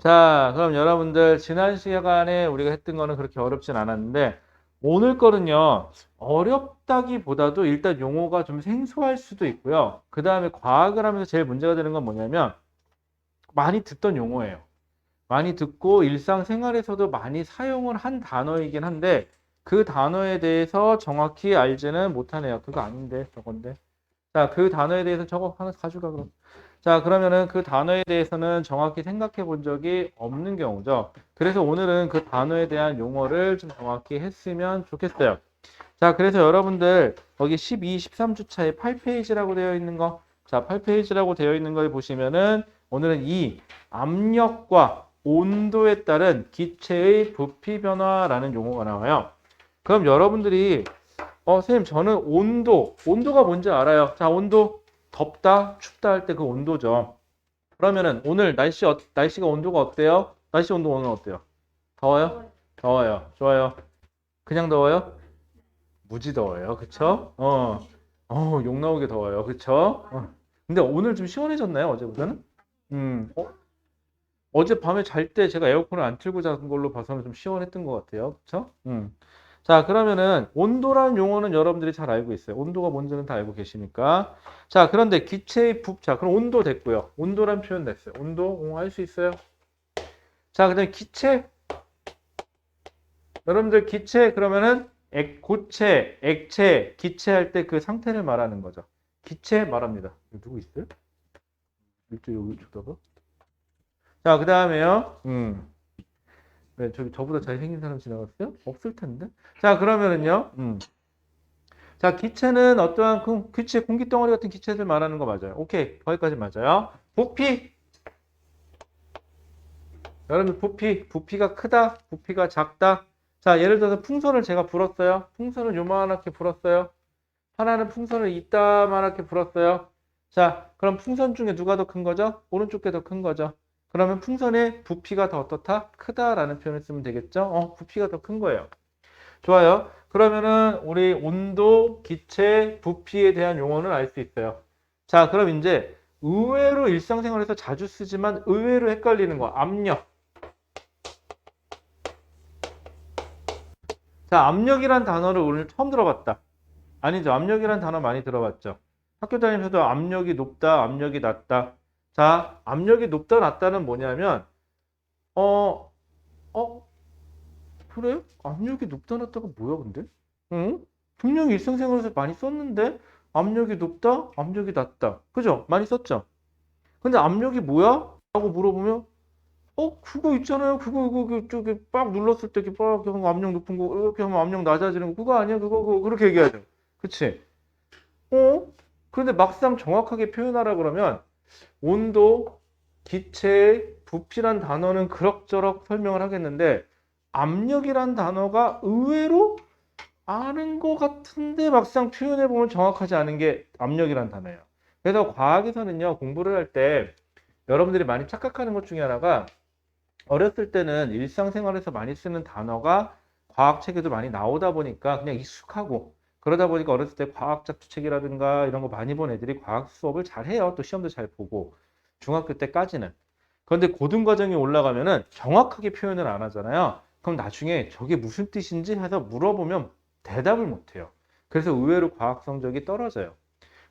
자, 그럼 여러분들 지난 시간에 우리가 했던 거는 그렇게 어렵진 않았는데 오늘 거는요. 어렵다기보다도 일단 용어가 좀 생소할 수도 있고요. 그 다음에 과학을 하면서 제일 문제가 되는 건 뭐냐면 많이 듣던 용어예요. 많이 듣고 일상생활에서도 많이 사용을 한 단어이긴 한데 그 단어에 대해서 정확히 알지는 못하네요. 그거 아닌데 저건데. 자, 그 단어에 대해서 저거 하나 가져가 그럼. 자, 그러면은 그 단어에 대해서는 정확히 생각해 본 적이 없는 경우죠. 그래서 오늘은 그 단어에 대한 용어를 좀 정확히 했으면 좋겠어요. 자, 그래서 여러분들 거기 12, 13주차에 8페이지라고 되어 있는 거. 자, 8페이지라고 되어 있는 걸 보시면은 오늘은 이 압력과 온도에 따른 기체의 부피 변화라는 용어가 나와요. 그럼 여러분들이 선생님, 저는 온도가 뭔지 알아요. 자, 온도, 덥다, 춥다 할 때 그 온도죠. 그러면은 오늘 날씨가 온도가 어때요? 날씨 온도 오늘 어때요? 더워요? 더워요. 좋아요. 그냥 더워요? 무지 더워요. 그쵸? 욕 나오게 더워요. 그쵸? 근데 오늘 좀 시원해졌나요? 어제보다는? 어젯밤에 잘 때 제가 에어컨을 안 틀고 잔 걸로 봐서는 좀 시원했던 것 같아요. 그쵸? 자, 그러면은 온도라는 용어는 여러분들이 잘 알고 있어요. 온도가 뭔지는 다 알고 계시니까. 자, 그런데 기체의 자, 그럼 온도 됐고요. 온도란 표현 됐어요. 온도, 할 수 있어요. 자, 그다음에 기체. 여러분들 기체 그러면은 고체, 액체, 기체 할 때 그 상태를 말하는 거죠. 기체 말합니다. 누구 있어요? 일조 여기 쳐다봐. 자, 그다음에요. 네, 저기 저보다 잘생긴 사람 지나갔어요? 없을 텐데. 자, 그러면은요. 자, 기체는 어떠한 기체, 공기덩어리 같은 기체들 말하는 거 맞아요. 오케이, 거기까지 맞아요. 부피. 여러분, 부피가 크다, 부피가 작다. 자, 예를 들어서 풍선을 제가 불었어요. 풍선을 요만하게 불었어요. 하나는 풍선을 이따만하게 불었어요. 자, 그럼 풍선 중에 누가 더 큰 거죠? 오른쪽 게 더 큰 거죠. 그러면 풍선의 부피가 더 어떻다? 크다라는 표현을 쓰면 되겠죠? 부피가 더 큰 거예요. 좋아요. 그러면은 우리 온도, 기체, 부피에 대한 용어는 알 수 있어요. 자, 그럼 이제 의외로 일상생활에서 자주 쓰지만 의외로 헷갈리는 거, 압력. 자, 압력이란 단어를 오늘 처음 들어봤다. 아니죠. 압력이란 단어 많이 들어봤죠. 학교 다니면서도 압력이 높다, 압력이 낮다. 자, 압력이 높다, 낮다는 뭐냐면, 어, 어, 그래요? 압력이 높다, 낮다가 뭐야, 근데? 응? 분명히 일상생활에서 많이 썼는데, 압력이 높다, 압력이 낮다. 그죠? 많이 썼죠? 근데 압력이 뭐야? 라고 물어보면, 그거 있잖아요. 그거, 저기, 빡 눌렀을 때, 이렇게 빡, 하면 압력 높은 거, 이렇게 하면 압력 낮아지는 거, 그거 아니야? 그거, 그렇게 얘기하죠. 그치? 어? 그런데 막상 정확하게 표현하라 그러면 온도, 기체의 부피란 단어는 그럭저럭 설명을 하겠는데 압력이란 단어가 의외로 아는 것 같은데 막상 표현해 보면 정확하지 않은 게 압력이란 단어예요. 그래서 과학에서는요, 공부를 할 때 여러분들이 많이 착각하는 것 중에 하나가 어렸을 때는 일상생활에서 많이 쓰는 단어가 과학책에도 많이 나오다 보니까 그냥 익숙하고 그러다 보니까 어렸을 때 과학자 책이라든가 이런 거 많이 본 애들이 과학 수업을 잘 해요. 또 시험도 잘 보고 중학교 때까지는. 그런데 고등과정에 올라가면은 정확하게 표현을 안 하잖아요. 그럼 나중에 저게 무슨 뜻인지 해서 물어보면 대답을 못 해요. 그래서 의외로 과학 성적이 떨어져요.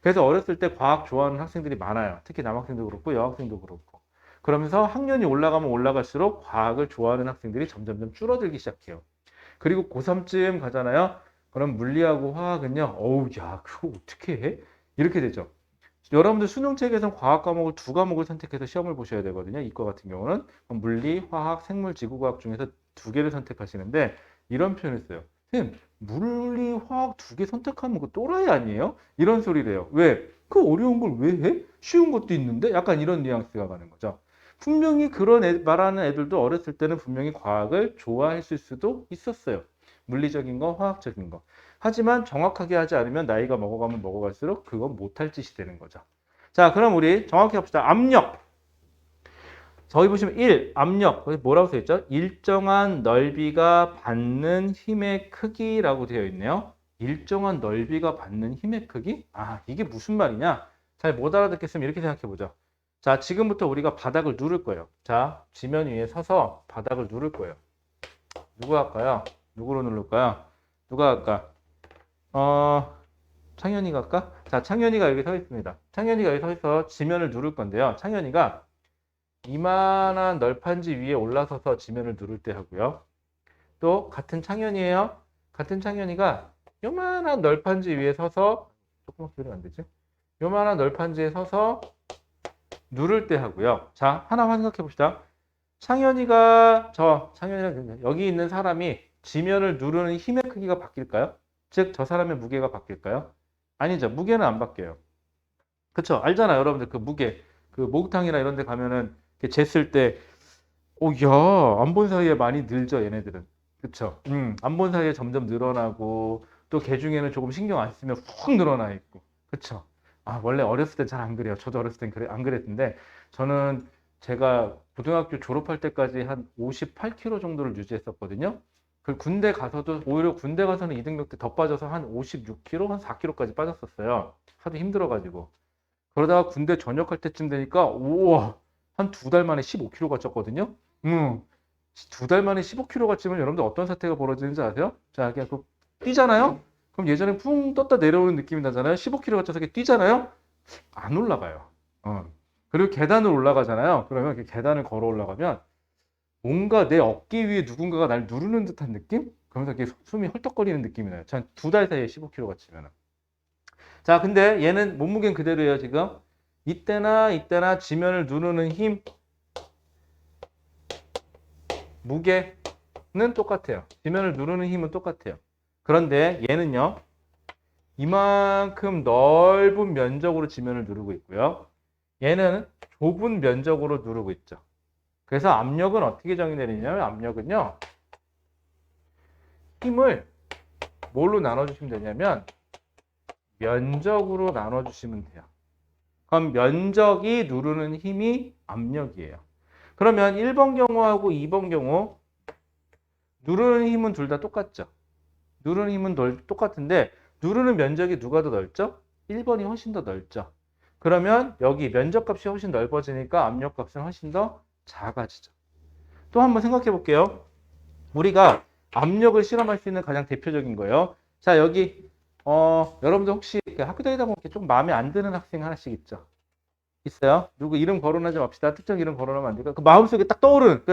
그래서 어렸을 때 과학 좋아하는 학생들이 많아요. 특히 남학생도 그렇고 여학생도 그렇고. 그러면서 학년이 올라가면 올라갈수록 과학을 좋아하는 학생들이 점점점 줄어들기 시작해요. 그리고 고3쯤 가잖아요. 그럼 물리하고 화학은요. 어우, 야, 그거 어떻게 해? 이렇게 되죠. 여러분들 수능책에서는 과학 과목을 두 과목을 선택해서 시험을 보셔야 되거든요. 이과 같은 경우는 물리, 화학, 생물, 지구과학 중에서 두 개를 선택하시는데 이런 표현을 써요. 선생님, 물리, 화학 두 개 선택하면 그 또라이 아니에요? 이런 소리를 해요. 왜? 그 어려운 걸 왜 해? 쉬운 것도 있는데? 약간 이런 뉘앙스가 가는 거죠. 분명히 그런 말하는 애들도 어렸을 때는 분명히 과학을 좋아했을 수도 있었어요. 물리적인 거, 화학적인 거. 하지만 정확하게 하지 않으면 나이가 먹어가면 먹어갈수록 그건 못할 짓이 되는 거죠. 자, 그럼 우리 정확히 합시다. 압력. 저기 보시면 1, 압력. 거기 뭐라고 써 있죠? 일정한 넓이가 받는 힘의 크기라고 되어 있네요. 일정한 넓이가 받는 힘의 크기? 아, 이게 무슨 말이냐? 잘 못 알아듣겠으면 이렇게 생각해 보죠. 자, 지금부터 우리가 바닥을 누를 거예요. 자, 지면 위에 서서 바닥을 누를 거예요. 누가 할까요? 누구로 누를까요? 누가 할까? 창현이가 할까? 자, 창현이가 여기 서 있습니다. 창현이가 여기 서 있어 지면을 누를 건데요. 창현이가 이만한 널판지 위에 올라서서 지면을 누를 때 하고요. 또 같은 창현이에요. 같은 창현이가 요만한 널판지 위에 서서 조금만 기울이면 안 되지? 요만한 널판지에 서서 누를 때 하고요. 자, 하나만 생각해 봅시다. 창현이가 창현이랑 여기 있는 사람이 지면을 누르는 힘의 크기가 바뀔까요? 즉, 저 사람의 무게가 바뀔까요? 아니죠. 무게는 안 바뀌어요. 그쵸? 알잖아요. 여러분들 그 무게. 그 목욕탕이나 이런 데 가면은 이렇게 쟀을 때, 오, 야, 안 본 사이에 많이 늘죠, 얘네들은. 그쵸? 안 본 사이에 점점 늘어나고, 또 개 중에는 조금 신경 안 쓰면 훅 늘어나 있고. 그쵸? 아, 원래 어렸을 땐 잘 안 그래요. 저도 어렸을 땐 안 그랬는데, 저는 제가 고등학교 졸업할 때까지 한 58kg 정도를 유지했었거든요. 그 군대 가서도, 오히려 군대 가서는 이등병 때 더 빠져서 한 56kg, 한 4kg까지 빠졌었어요. 하도 힘들어가지고. 그러다가 군대 전역할 때쯤 되니까, 우와, 한 두 달 만에 15kg가 쪘거든요. 두 달 만에 15kg가 찌면 여러분들 어떤 사태가 벌어지는지 아세요? 자, 그냥 그 뛰잖아요? 그럼 예전에 풍 떴다 내려오는 느낌이 나잖아요. 15kg가 쪄서 이렇게 뛰잖아요? 안 올라가요. 그리고 계단을 올라가잖아요. 그러면 이렇게 계단을 걸어 올라가면 뭔가 내 어깨 위에 누군가가 날 누르는 듯한 느낌? 그러면서 이렇게 숨이 헐떡거리는 느낌이 나요. 한 두 달 사이에 15kg가 찌면. 자, 근데 얘는 몸무게는 그대로예요, 지금. 이때나 이때나 지면을 누르는 힘, 무게는 똑같아요. 지면을 누르는 힘은 똑같아요. 그런데 얘는요, 이만큼 넓은 면적으로 지면을 누르고 있고요. 얘는 좁은 면적으로 누르고 있죠. 그래서 압력은 어떻게 정의되느냐면, 압력은요, 힘을 뭘로 나눠주시면 되냐면, 면적으로 나눠주시면 돼요. 그럼 면적이 누르는 힘이 압력이에요. 그러면 1번 경우하고 2번 경우 누르는 힘은 둘 다 똑같죠. 누르는 힘은 똑같은데 누르는 면적이 누가 더 넓죠? 1번이 훨씬 더 넓죠. 그러면 여기 면적값이 훨씬 넓어지니까 압력값은 훨씬 더 작아지죠. 또 한번 생각해 볼게요. 우리가 압력을 실험할 수 있는 가장 대표적인 거예요. 자, 여기 여러분들 혹시 학교 다니다 보면 좀 마음에 안 드는 학생 하나씩 있죠? 있어요? 누구 이름 거론하지 맙시다. 특정 이름 거론하면 안 되고. 그 마음속에 딱 떠오르는,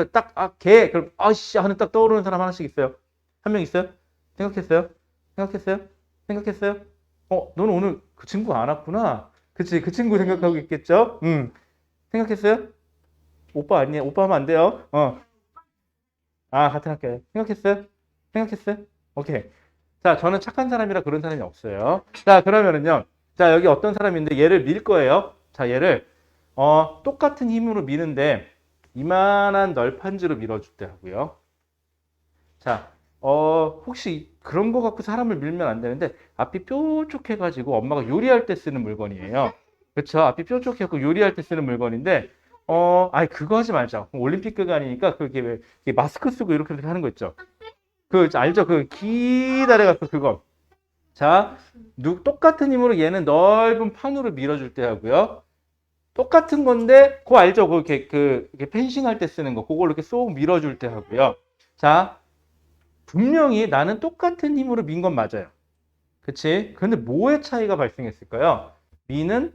걔, 그럼, 아씨, 하는 딱 떠오르는 사람 하나씩 있어요. 한 명 있어요? 생각했어요? 생각했어요? 생각했어요? 너는 오늘 그 친구 안 왔구나. 그치, 그 친구 생각하고 있겠죠? 생각했어요? 오빠 아니에요? 오빠 하면 안 돼요. 같은 학교에. 생각했어요? 생각했어요? 오케이. 자, 저는 착한 사람이라 그런 사람이 없어요. 자, 그러면은요. 자, 여기 어떤 사람인데 얘를 밀 거예요. 자, 얘를 똑같은 힘으로 미는데 이만한 널판지로 밀어줄 때 하고요. 자, 혹시 그런 거 갖고 사람을 밀면 안 되는데 앞이 뾰족해가지고 엄마가 요리할 때 쓰는 물건이에요. 그렇죠? 앞이 뾰족해갖고 요리할 때 쓰는 물건인데 아니 그거 하지 말자. 올림픽극 아니니까 그게 왜 마스크 쓰고 이렇게 하는 거 있죠? 그 알죠? 그 기다려갖고 그거. 자, 똑같은 힘으로 얘는 넓은 판으로 밀어줄 때 하고요. 똑같은 건데, 그거 알죠? 이렇게 펜싱 할 때 쓰는 거. 그걸 이렇게 쏙 밀어줄 때 하고요. 자, 분명히 나는 똑같은 힘으로 민 건 맞아요. 그치? 근데 뭐의 차이가 발생했을까요? 미는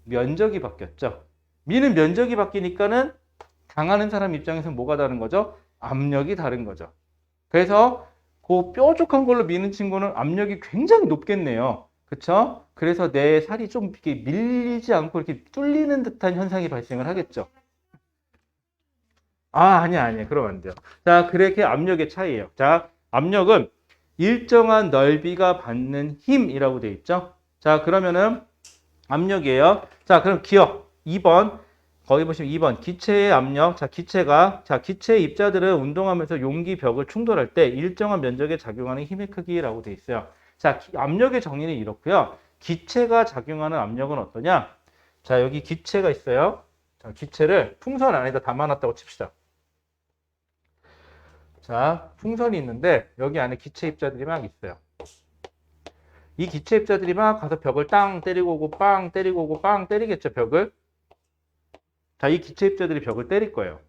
면적이 바뀌었죠. 미는 면적이 바뀌니까는 당하는 사람 입장에서 뭐가 다른 거죠? 압력이 다른 거죠. 그래서 그 뾰족한 걸로 미는 친구는 압력이 굉장히 높겠네요. 그쵸? 그래서 내 살이 좀 이렇게 밀리지 않고 이렇게 뚫리는 듯한 현상이 발생을 하겠죠. 아니야. 그러면 안 돼요. 자, 그렇게 압력의 차이예요. 자, 압력은 일정한 넓이가 받는 힘이라고 되어 있죠. 자, 그러면은 압력이에요. 자, 그럼 기억 2번. 거기 보시면 2번 기체의 압력. 자, 기체의 입자들은 운동하면서 용기 벽을 충돌할 때 일정한 면적에 작용하는 힘의 크기라고 되어 있어요. 자, 압력의 정의는 이렇고요. 기체가 작용하는 압력은 어떠냐? 자, 여기 기체가 있어요. 자, 기체를 풍선 안에다 담아놨다고 칩시다. 자, 풍선이 있는데 여기 안에 기체 입자들이 막 있어요. 이 기체 입자들이 막 가서 벽을 땅 때리고 오고 빵 때리고 오고 빵 때리겠죠, 벽을. 자, 이 기체 입자들이 벽을 때릴 거예요.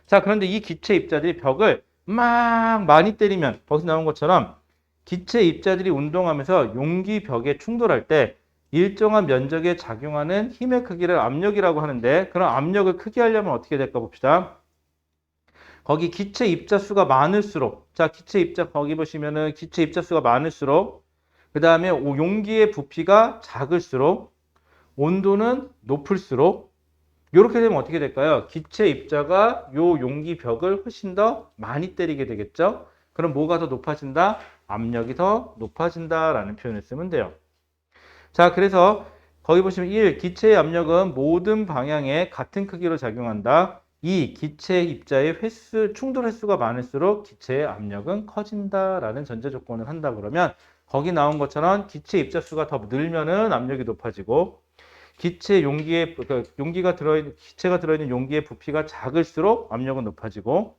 자, 그런데 이 기체 입자들이 벽을 막 많이 때리면 거기서 나온 것처럼 기체 입자들이 운동하면서 용기 벽에 충돌할 때 일정한 면적에 작용하는 힘의 크기를 압력이라고 하는데, 그런 압력을 크게 하려면 어떻게 될까 봅시다. 거기 기체 입자 수가 많을수록, 자, 기체 입자, 거기 보시면은 기체 입자 수가 많을수록, 그 다음에 용기의 부피가 작을수록, 온도는 높을수록, 이렇게 되면 어떻게 될까요? 기체 입자가 요 용기 벽을 훨씬 더 많이 때리게 되겠죠? 그럼 뭐가 더 높아진다? 압력이 더 높아진다라는 표현을 쓰면 돼요. 자, 그래서 거기 보시면 1. 기체의 압력은 모든 방향에 같은 크기로 작용한다. 2. 기체 입자의 횟수, 충돌 횟수가 많을수록 기체의 압력은 커진다라는 전제 조건을 한다 그러면, 거기 나온 것처럼 기체 입자 수가 더 늘면은 압력이 높아지고, 기체 용기에 기체가 들어있는 용기의 부피가 작을수록 압력은 높아지고,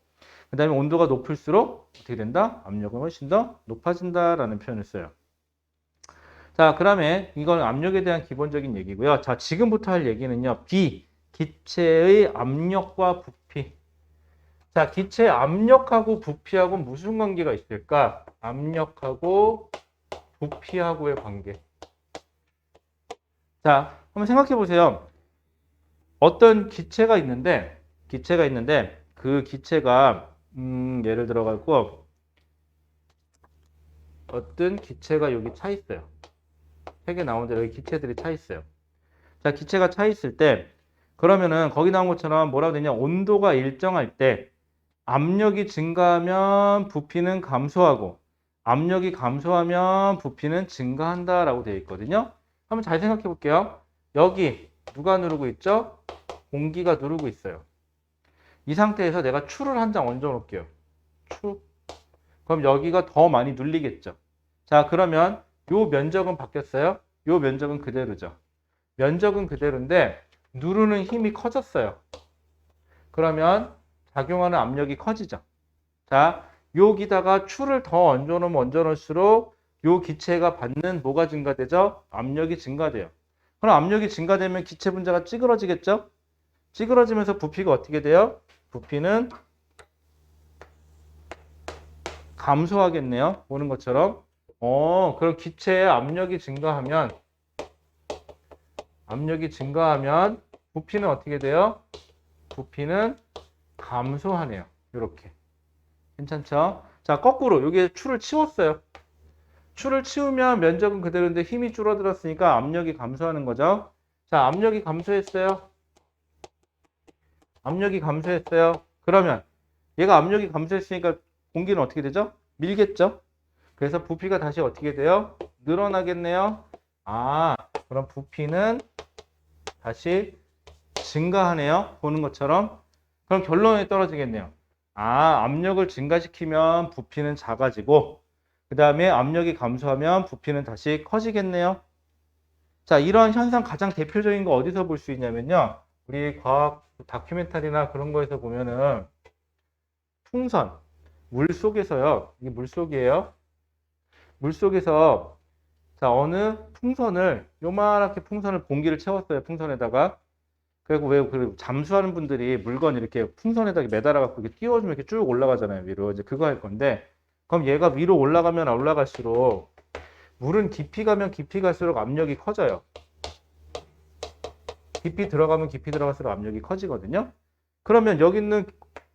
그 다음에 온도가 높을수록 어떻게 된다? 압력은 훨씬 더 높아진다라는 표현을 써요. 자, 그다음에 이건 압력에 대한 기본적인 얘기고요. 자, 지금부터 할 얘기는요. B, 기체의 압력과 부피. 자, 기체의 압력하고 부피하고 무슨 관계가 있을까? 압력하고 부피하고의 관계. 자, 한번 생각해 보세요. 어떤 기체가 있는데 그 기체가 예를 들어 갖고 어떤 기체가 여기 차 있어요. 책에 나온 대로 여기 기체들이 차 있어요. 자, 기체가 차 있을 때 그러면은 거기 나온 것처럼 뭐라고 되냐? 온도가 일정할 때 압력이 증가하면 부피는 감소하고, 압력이 감소하면 부피는 증가한다라고 되어 있거든요. 한번 잘 생각해 볼게요. 여기 누가 누르고 있죠? 공기가 누르고 있어요. 이 상태에서 내가 추를 한 장 얹어 놓을게요. 추. 그럼 여기가 더 많이 눌리겠죠. 자, 그러면 요 면적은 바뀌었어요? 요 면적은 그대로죠. 면적은 그대로인데 누르는 힘이 커졌어요. 그러면 작용하는 압력이 커지죠. 자, 여기다가 추를 더 얹어 놓을수록 요 기체가 받는 뭐가 증가되죠? 압력이 증가돼요. 그럼 압력이 증가되면 기체 분자가 찌그러지겠죠? 찌그러지면서 부피가 어떻게 돼요? 부피는 감소하겠네요. 보는 것처럼. 그럼 기체의 압력이 증가하면 부피는 어떻게 돼요? 부피는 감소하네요. 이렇게. 괜찮죠? 자, 거꾸로 여기에 추를 치웠어요. 추를 치우면 면적은 그대로인데 힘이 줄어들었으니까 압력이 감소하는 거죠. 자, 압력이 감소했어요. 그러면 얘가 압력이 감소했으니까 공기는 어떻게 되죠? 밀겠죠? 그래서 부피가 다시 어떻게 돼요? 늘어나겠네요. 그럼 부피는 다시 증가하네요. 보는 것처럼. 그럼 결론이 떨어지겠네요. 압력을 증가시키면 부피는 작아지고, 그 다음에 압력이 감소하면 부피는 다시 커지겠네요. 자, 이런 현상 가장 대표적인 거 어디서 볼 수 있냐면요. 우리 과학 다큐멘터리나 그런 거에서 보면은 풍선, 물 속에서요. 이게 물 속이에요. 물 속에서 자, 어느 풍선을 요만하게 풍선을 공기를 채웠어요. 풍선에다가. 그리고 왜 잠수하는 분들이 물건 이렇게 풍선에다 매달아 갖고 이렇게 띄워주면 이렇게 쭉 올라가잖아요. 위로. 이제 그거 할 건데, 그럼 얘가 위로 올라가면 올라갈수록 물은 깊이 가면 깊이 갈수록 압력이 커져요. 깊이 들어가면 깊이 들어갈수록 압력이 커지거든요. 그러면 여기 있는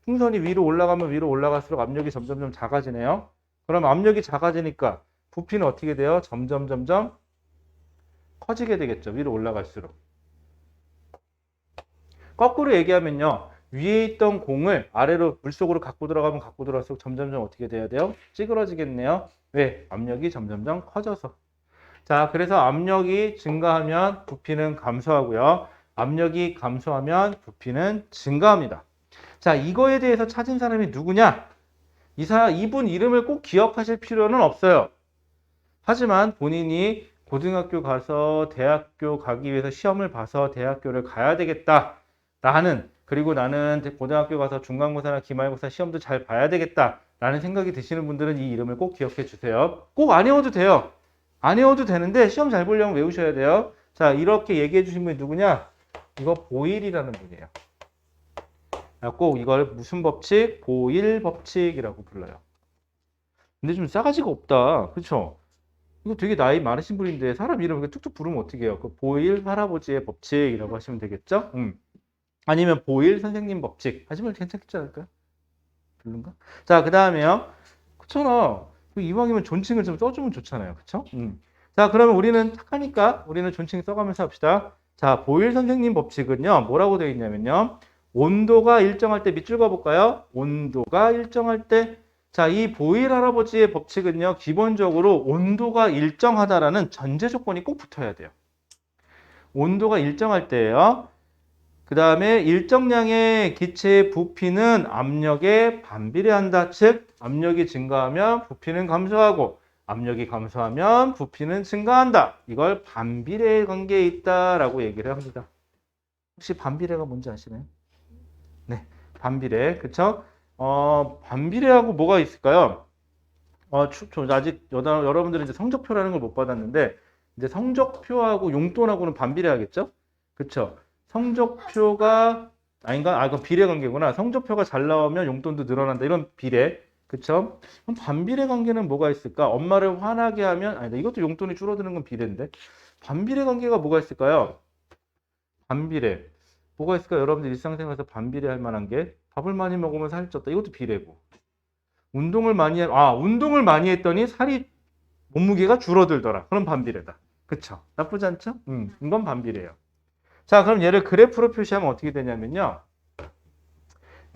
풍선이 위로 올라가면 위로 올라갈수록 압력이 점점 작아지네요. 그럼 압력이 작아지니까 부피는 어떻게 돼요? 점점 커지게 되겠죠. 위로 올라갈수록. 거꾸로 얘기하면요. 위에 있던 공을 아래로 물속으로 갖고 들어갈수록 점점 어떻게 돼야 돼요? 찌그러지겠네요. 왜? 압력이 점점 커져서. 자, 그래서 압력이 증가하면 부피는 감소하고요. 압력이 감소하면 부피는 증가합니다. 자, 이거에 대해서 찾은 사람이 누구냐? 이분 이름을 꼭 기억하실 필요는 없어요. 하지만 본인이 고등학교 가서 대학교 가기 위해서 시험을 봐서 대학교를 가야 되겠다. 그리고 나는 고등학교 가서 중간고사나 기말고사 시험도 잘 봐야 되겠다. 라는 생각이 드시는 분들은 이 이름을 꼭 기억해 주세요. 꼭 안 외워도 돼요. 안 외워도 되는데 시험 잘 보려면 외우셔야 돼요. 자, 이렇게 얘기해 주신 분이 누구냐? 이거 보일이라는 분이에요. 꼭 이걸 무슨 법칙? 보일 법칙이라고 불러요. 근데 좀 싸가지가 없다. 그렇죠? 이거 되게 나이 많으신 분인데 사람 이름 이렇게 툭툭 부르면 어떻게 해요? 그 보일 할아버지의 법칙이라고 하시면 되겠죠? 아니면 보일 선생님 법칙 하시면 괜찮겠지 않을까요? 별론가? 자, 그 다음에요. 그렇잖아. 이왕이면 존칭을 좀 써주면 좋잖아요. 그쵸? 자, 그러면 우리는 착하니까 우리는 존칭 써가면서 합시다. 자, 보일 선생님 법칙은요. 뭐라고 되어 있냐면요. 온도가 일정할 때 밑줄 그어볼까요? 온도가 일정할 때. 자, 이 보일 할아버지의 법칙은요. 기본적으로 온도가 일정하다라는 전제 조건이 꼭 붙어야 돼요. 온도가 일정할 때예요. 그 다음에 일정량의 기체의 부피는 압력에 반비례한다. 즉, 압력이 증가하면 부피는 감소하고 압력이 감소하면 부피는 증가한다. 이걸 반비례 관계에 있다라고 얘기를 합니다. 혹시 반비례가 뭔지 아시나요? 네, 반비례. 그쵸? 반비례하고 뭐가 있을까요? 아직 여러분들은 이제 성적표라는 걸 못 받았는데 이제 성적표하고 용돈하고는 반비례하겠죠? 그쵸? 성적표가 아닌가? 아, 이건 비례 관계구나. 성적표가 잘 나오면 용돈도 늘어난다. 이런 비례. 그쵸? 그럼 반비례 관계는 뭐가 있을까? 엄마를 화나게 하면, 아니다. 이것도 용돈이 줄어드는 건 비례인데. 반비례 관계가 뭐가 있을까요? 반비례. 뭐가 있을까요? 여러분들 일상생활에서 반비례 할 만한 게 밥을 많이 먹으면 살이 쪘다. 이것도 비례고. 운동을 많이 했더니 살이, 몸무게가 줄어들더라. 그럼 반비례다. 그쵸? 나쁘지 않죠? 이건 반비례예요. 자, 그럼 얘를 그래프로 표시하면 어떻게 되냐면요.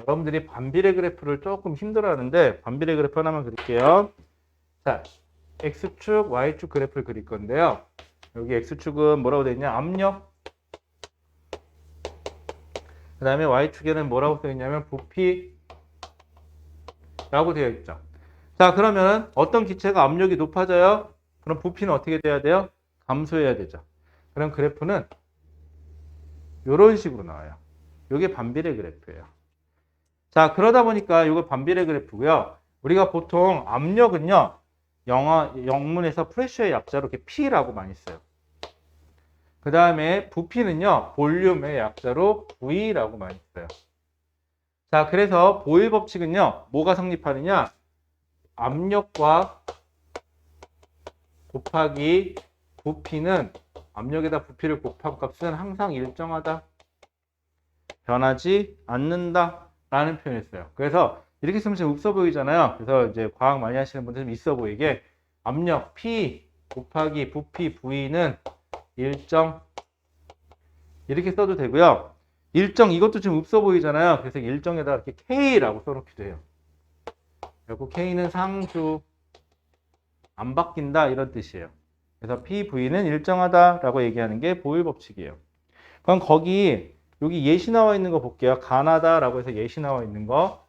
여러분들이 반비례 그래프를 조금 힘들어하는데 반비례 그래프 하나만 그릴게요. 자, X축, Y축 그래프를 그릴 건데요. 여기 X축은 뭐라고 되어 있냐? 압력. 그 다음에 Y축에는 뭐라고 되어 있냐면 부피 라고 되어 있죠. 자, 그러면 어떤 기체가 압력이 높아져요? 그럼 부피는 어떻게 돼야 돼요? 감소해야 되죠. 그럼 그래프는 이런 식으로 나와요. 이게 반비례 그래프예요. 자, 그러다 보니까 이거 반비례 그래프고요. 우리가 보통 압력은요, 영문에서 프레셔의 약자로 이렇게 P라고 많이 써요. 그 다음에 부피는요, 볼륨의 약자로 V라고 많이 써요. 자, 그래서 보일 법칙은요, 뭐가 성립하느냐? 압력과 곱하기 부피는 압력에다 부피를 곱한 값은 항상 일정하다. 변하지 않는다. 라는 표현을 써요. 그래서 이렇게 쓰면 좀 없어 보이잖아요. 그래서 이제 과학 많이 하시는 분들은 있어 보이게 압력 P 곱하기 부피 V는 일정 이렇게 써도 되고요. 일정 이것도 좀 없어 보이잖아요. 그래서 일정에다 이렇게 K라고 써놓기도 해요. 그리고 K는 상수 안 바뀐다 이런 뜻이에요. 그래서 PV는 일정하다라고 얘기하는 게 보일 법칙이에요. 그럼 여기 예시 나와 있는 거 볼게요. 가나다라고 해서 예시 나와 있는 거.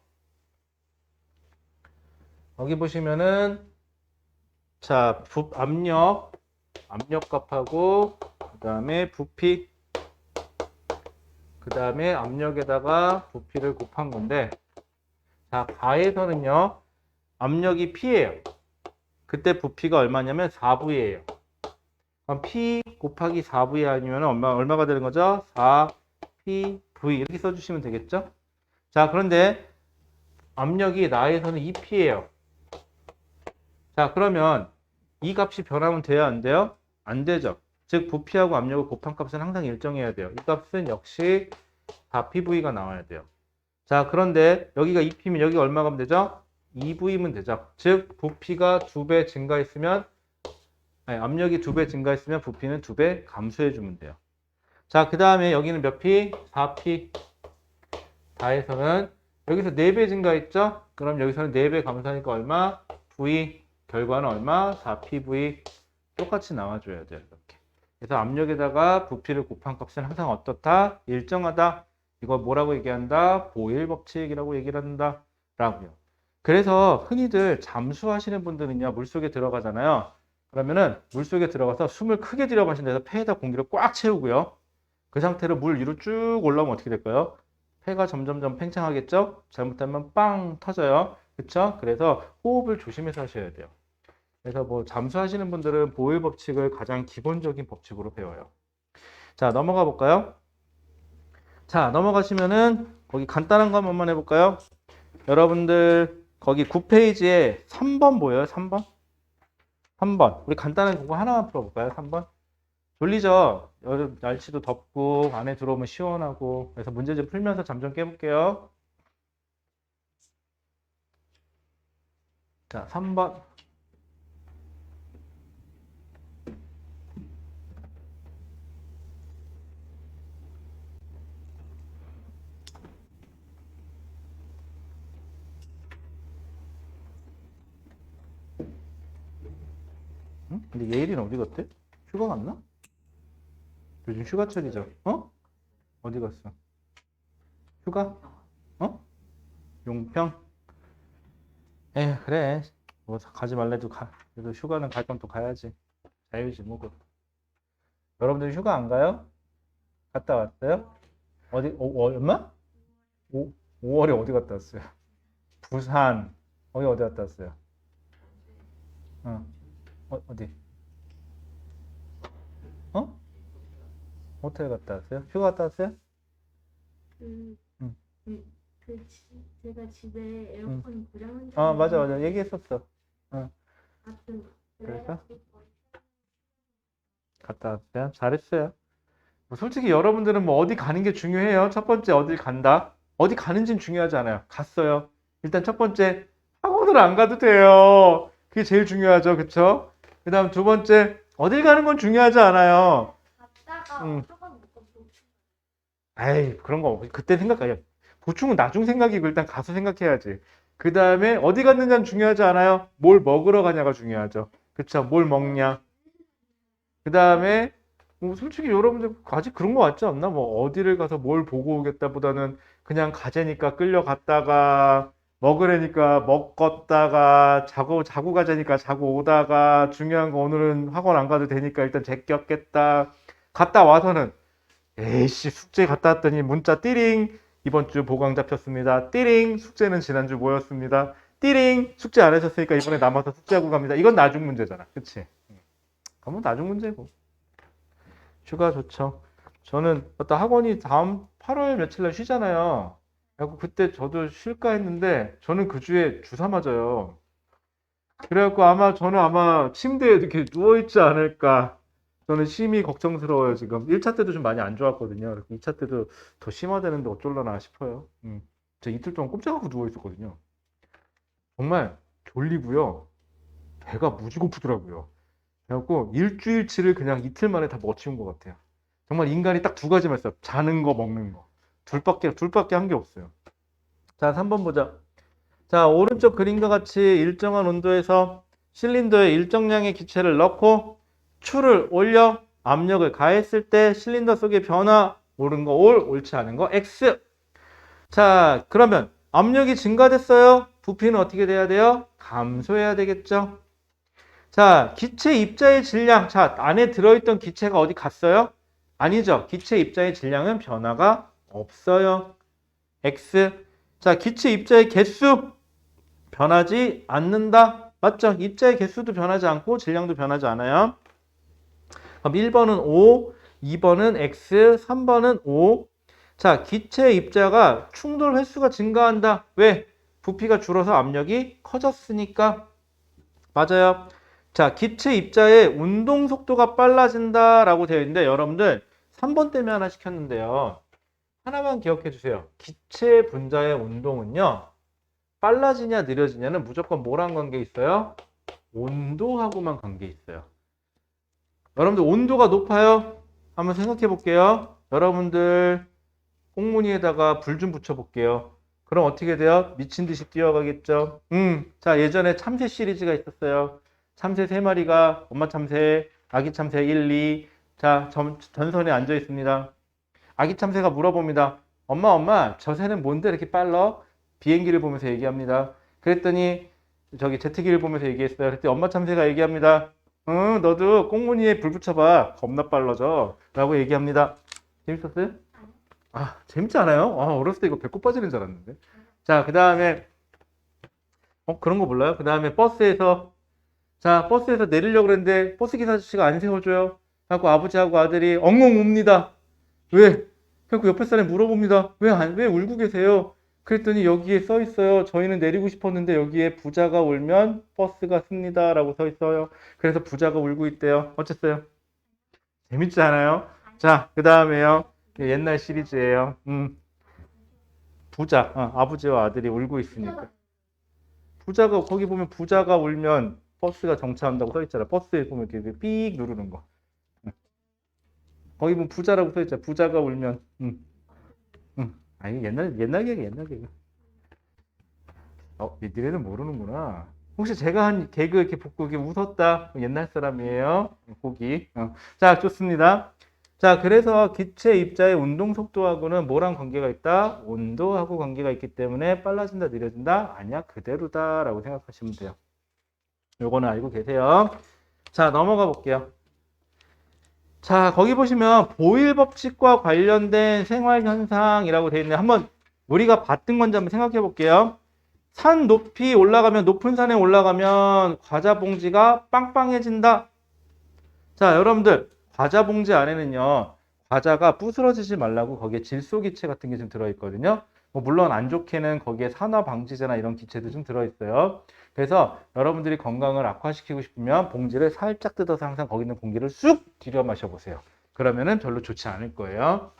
여기 보시면은 자, 압력값하고 그다음에 부피 그다음에 압력에다가 부피를 곱한 건데 자, 가에서는요. 압력이 P예요. 그때 부피가 얼마냐면 4V예요. 그럼 P 곱하기 4V 아니면 얼마가 되는 거죠? 4PV 이렇게 써주시면 되겠죠? 자, 그런데 압력이 나에서는 2P예요. 자, 그러면 이 값이 변하면 돼요? 안 돼요? 안 되죠. 즉, 부피하고 압력을 곱한 값은 항상 일정해야 돼요. 이 값은 역시 4PV가 나와야 돼요. 자, 그런데 여기가 2P면 여기가 얼마 가면 되죠? 2V면 되죠. 즉, 부피가 2배 증가했으면 압력이 2배 증가했으면 부피는 2배 감소해주면 돼요. 자, 그 다음에 여기는 몇 P? 4P. 다해서는 여기서 4배 증가했죠? 그럼 여기서는 4배 감소하니까 얼마? V. 결과는 얼마? 4PV. 똑같이 나와줘야 돼요. 이렇게. 그래서 압력에다가 부피를 곱한 값은 항상 어떻다? 일정하다. 이걸 뭐라고 얘기한다? 보일 법칙이라고 얘기를 한다. 라고요. 그래서 흔히들 잠수하시는 분들은요, 물속에 들어가잖아요. 그러면은 물속에 들어가서 숨을 크게 들여마신 데서 폐에다 공기를 꽉 채우고요. 그 상태로 물 위로 쭉 올라오면 어떻게 될까요? 폐가 점점점 팽창하겠죠? 잘못하면 빵 터져요. 그쵸? 그래서 호흡을 조심해서 하셔야 돼요. 그래서 뭐 잠수하시는 분들은 보일 법칙을 가장 기본적인 법칙으로 배워요. 자, 넘어가 볼까요? 자, 넘어가시면은 거기 간단한 거 한 번만 해볼까요? 여러분들 거기 9페이지에 3번 보여요? 3번? 3번. 우리 간단한 그거 하나만 풀어볼까요? 3번? 졸리죠? 여름 날씨도 덥고 안에 들어오면 시원하고 그래서 문제 좀 풀면서 잠 좀 깨볼게요. 자, 3번. 응? 근데 예일이는 어디 갔대? 휴가 갔나? 요즘 휴가철이죠. 어? 어디 갔어? 휴가? 어? 용평? 에 그래. 뭐 가지 말래도 가. 그래도 휴가는 갈 건 또 가야지. 자유지 뭐. 여러분들 휴가 안 가요? 갔다 왔어요? 어디? 얼마? 5월에 어디 갔다 왔어요? 부산. 어디 갔다 왔어요? 어, 어디? 어? 호텔 갔다 왔어요? 휴가 갔다 왔어요? 그, 응. 제가 집에 응. 에어컨이 고장난 줄 맞아. 얘기했었어. 어, 같은 그래서? 갔다 왔어요? 잘했어요. 뭐 솔직히 여러분들은 뭐 어디 가는 게 중요해요? 첫 번째 어딜 간다? 어디 가는지는 중요하지 않아요. 갔어요. 일단 첫 번째 학원을 안 가도 돼요. 그게 제일 중요하죠. 그쵸? 그 다음 두 번째 어딜 가는 건 중요하지 않아요. 갔다가 응. 학원 못 가고 에이 그런 거 그때 생각해요. 보충은 나중 생각이고 일단 가서 생각해야지. 그 다음에 어디 갔느냐는 중요하지 않아요. 뭘 먹으러 가냐가 중요하죠. 그쵸? 뭘 먹냐. 그 다음에 뭐 솔직히 여러분들 아직 그런 거 같지 않나? 뭐 어디를 가서 뭘 보고 오겠다보다는 그냥 가자니까 끌려갔다가 먹으려니까 먹었다가 자고 가자니까 자고 오다가 중요한 거 오늘은 학원 안 가도 되니까 일단 제꼈겠다. 갔다 와서는 에이씨 숙제 갔다 왔더니 문자 띠링 이번 주 보강 잡혔습니다. 띠링 숙제는 지난주 뭐였습니다. 띠링 숙제 안 하셨으니까 이번에 남아서 숙제하고 갑니다. 이건 나중 문제잖아. 그치? 그러면 나중 문제고. 휴가 좋죠. 저는 어떤 학원이 다음 8월 며칠 날 쉬잖아요. 그래갖고 그때 저도 쉴까 했는데 저는 그 주에 주사 맞아요. 그래갖고 저는 아마 침대에 이렇게 누워있지 않을까. 저는 심히 걱정스러워요, 지금. 1차 때도 좀 많이 안 좋았거든요. 2차 때도 더 심화되는데 어쩔려나 싶어요. 저 이틀 동안 꼼짝하고 누워있었거든요. 정말 졸리고요. 배가 무지 고프더라고요. 그래갖고 일주일치를 그냥 이틀 만에 다 먹어치운 것 같아요. 정말 인간이 딱 두 가지만 있어요. 자는 거, 먹는 거. 둘밖에 한 게 없어요. 자, 3번 보자. 자, 오른쪽 그림과 같이 일정한 온도에서 실린더에 일정량의 기체를 넣고 추를 올려 압력을 가했을 때 실린더 속의 변화 옳은 거 올, 옳지 않은 거 X. 자, 그러면 압력이 증가됐어요. 부피는 어떻게 돼야 돼요? 감소해야 되겠죠. 자, 기체 입자의 질량. 자, 안에 들어있던 기체가 어디 갔어요? 아니죠. 기체 입자의 질량은 변화가 없어요. X. 자, 기체 입자의 개수. 변하지 않는다. 맞죠? 입자의 개수도 변하지 않고 질량도 변하지 않아요. 그럼 1번은 O, 2번은 X, 3번은 O. 자, 기체 입자가 충돌 횟수가 증가한다. 왜? 부피가 줄어서 압력이 커졌으니까. 맞아요. 자, 기체 입자의 운동 속도가 빨라진다라고 되어 있는데 여러분들 3번 때문에 하나 시켰는데요. 하나만 기억해 주세요. 기체 분자의 운동은요. 빨라지냐 느려지냐는 무조건 뭐랑 관계 있어요? 온도하고만 관계 있어요. 여러분들 온도가 높아요? 한번 생각해 볼게요. 여러분들 꽁무니에다가 불 좀 붙여 볼게요. 그럼 어떻게 돼요? 미친 듯이 뛰어가겠죠? 자, 예전에 참새 시리즈가 있었어요. 참새 3마리가 엄마 참새, 아기 참새 1, 2. 자, 전선에 앉아 있습니다. 아기 참새가 물어봅니다. 엄마, 저 새는 뭔데 이렇게 빨라? 비행기를 보면서 얘기합니다. 그랬더니 저기 제트기를 보면서 얘기했어요. 그랬더니 엄마 참새가 얘기합니다. 응, 너도 꽁무니에 불 붙여봐. 겁나 빨라져. 라고 얘기합니다. 재밌었어요? 재밌지 않아요? 어렸을 때 이거 배꼽 빠지는 줄 알았는데. 자, 그 다음에 그런 거 몰라요? 그 다음에 버스에서 내리려고 그랬는데 버스 기사 아저씨가 안 세워줘요. 하고 아버지하고 아들이 엉엉 웁니다. 왜? 그래서 옆에 사람이 물어봅니다. 왜 울고 계세요? 그랬더니 여기에 써 있어요. 저희는 내리고 싶었는데 여기에 부자가 울면 버스가 씁니다. 라고 써 있어요. 그래서 부자가 울고 있대요. 어쨌어요? 재밌지 않아요? 자, 그 다음에요. 옛날 시리즈예요. 부자, 아버지와 아들이 울고 있으니까. 부자가, 거기 보면 부자가 울면 버스가 정차한다고 써 있잖아. 버스에 보면 이렇게 삑 누르는 거. 거기 보면 부자라고 써 있잖아. 부자가 울면, 아니, 옛날 개그, 옛날 개그. 니네는 모르는구나. 혹시 제가 한 개그 이렇게 듣고 이렇게 웃었다? 옛날 사람이에요. 고기. 자, 좋습니다. 자, 그래서 기체 입자의 운동 속도하고는 뭐랑 관계가 있다? 온도하고 관계가 있기 때문에 빨라진다, 느려진다? 아니야, 그대로다라고 생각하시면 돼요. 요거는 알고 계세요. 자, 넘어가 볼게요. 자, 거기 보시면 보일 법칙과 관련된 생활 현상이라고 되어 있는데 한번 우리가 봤던 건지 한번 생각해 볼게요. 산 높이 올라가면 높은 산에 올라가면 과자 봉지가 빵빵해진다. 자, 여러분들 과자 봉지 안에는요. 과자가 부스러지지 말라고 거기에 질소기체 같은 게 좀 들어있거든요. 물론 안 좋게는 거기에 산화 방지제나 이런 기체도 좀 들어있어요. 그래서 여러분들이 건강을 악화시키고 싶으면 봉지를 살짝 뜯어서 항상 거기 있는 공기를 쑥 들여 마셔보세요. 그러면은 별로 좋지 않을 거예요.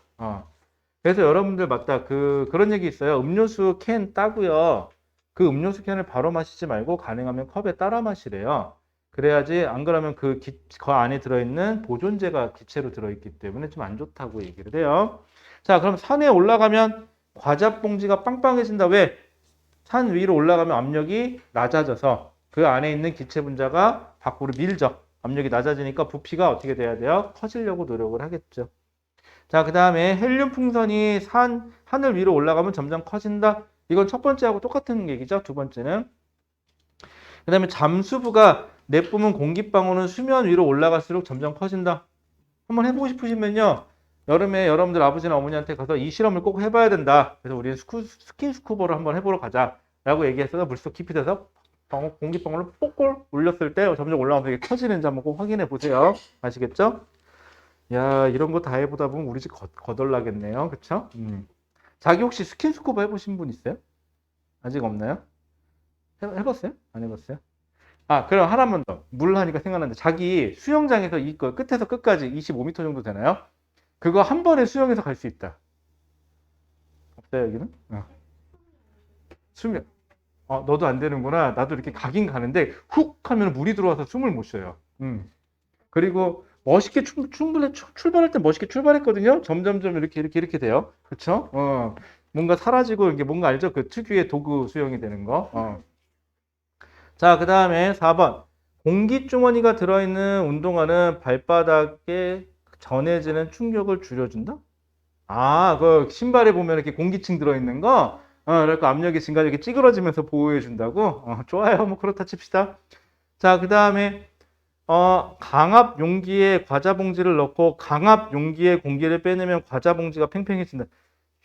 그래서 여러분들 맞다. 그런 얘기 있어요. 음료수 캔 따고요. 그 음료수 캔을 바로 마시지 말고 가능하면 컵에 따라 마시래요. 그래야지 안 그러면 그 안에 들어있는 보존제가 기체로 들어있기 때문에 좀 안 좋다고 얘기를 해요. 자, 그럼 산에 올라가면 과자 봉지가 빵빵해진다. 왜? 산 위로 올라가면 압력이 낮아져서 그 안에 있는 기체 분자가 밖으로 밀죠. 압력이 낮아지니까 부피가 어떻게 돼야 돼요? 커지려고 노력을 하겠죠. 자, 그 다음에 헬륨 풍선이 하늘 위로 올라가면 점점 커진다. 이건 첫 번째하고 똑같은 얘기죠. 두 번째는. 그 다음에 잠수부가 내뿜은 공기방울은 수면 위로 올라갈수록 점점 커진다. 한번 해보고 싶으시면요. 여름에 여러분들 아버지나 어머니한테 가서 이 실험을 꼭 해봐야 된다. 그래서 우리는 스킨스쿠버를 한번 해보러 가자. 라고 얘기했어서 물속 깊이 돼서 공기방울을 뽁꼴 울렸을 때 점점 올라가면서 이게 커지는지 한번 꼭 확인해 보세요. 아시겠죠? 야, 이런 거 다 해보다 보면 우리 집 거덜나겠네요. 그쵸? 자기 혹시 스킨스쿠버 해보신 분 있어요? 아직 없나요? 해봤어요? 안 해봤어요? 그럼 하나만 더. 물 하니까 생각나는데 자기 수영장에서 이거 끝에서 끝까지 25m 정도 되나요? 그거 한 번에 수영해서 갈 수 있다. 없어요, 여기는? 수면. 너도 안 되는구나. 나도 이렇게 가긴 가는데 훅 하면 물이 들어와서 숨을 못 쉬어요. 그리고 멋있게 충분히 출발할 때 멋있게 출발했거든요. 점점점 이렇게 돼요. 그쵸? 뭔가 사라지고 이게 뭔가 알죠? 그 특유의 도구 수영이 되는 거. 자, 그 다음에 4번. 공기주머니가 들어있는 운동화는 발바닥에 전해지는 충격을 줄여준다? 그 신발에 보면 이렇게 공기층 들어있는 거? 그러니까 압력이 증가 이렇게 찌그러지면서 보호해준다고? 좋아요. 뭐 그렇다 칩시다. 자, 그 다음에 강압 용기에 과자 봉지를 넣고 강압 용기에 공기를 빼내면 과자 봉지가 팽팽해진다.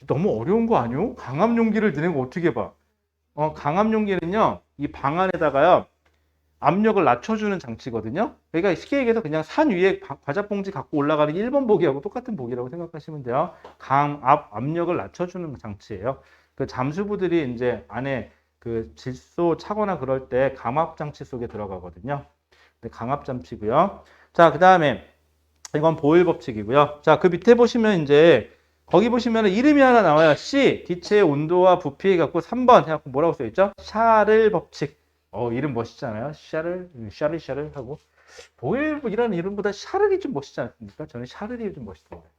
너무 어려운 거 아니요? 강압 용기를 넣는 거 어떻게 봐? 강압 용기는요, 이 방 안에다가요, 압력을 낮춰주는 장치거든요. 그러니까 쉽게 얘기해서 그냥 산 위에 과자 봉지 갖고 올라가는 1번 보기하고 똑같은 보기라고 생각하시면 돼요. 압력을 낮춰주는 장치예요. 그 잠수부들이 이제 안에 그 질소 차거나 그럴 때 감압 장치 속에 들어가거든요. 강압 장치고요. 자, 그 다음에 이건 보일 법칙이고요. 자, 그 밑에 보시면 이제 거기 보시면 이름이 하나 나와요. C, 기체의 온도와 부피 갖고 3번 해갖고 뭐라고 써있죠? 샤를 법칙. 이름 멋있잖아요. 샤를 하고. 보일이라는 이름보다 샤를이 좀 멋있지 않습니까? 저는 샤를이 좀 멋있습니다.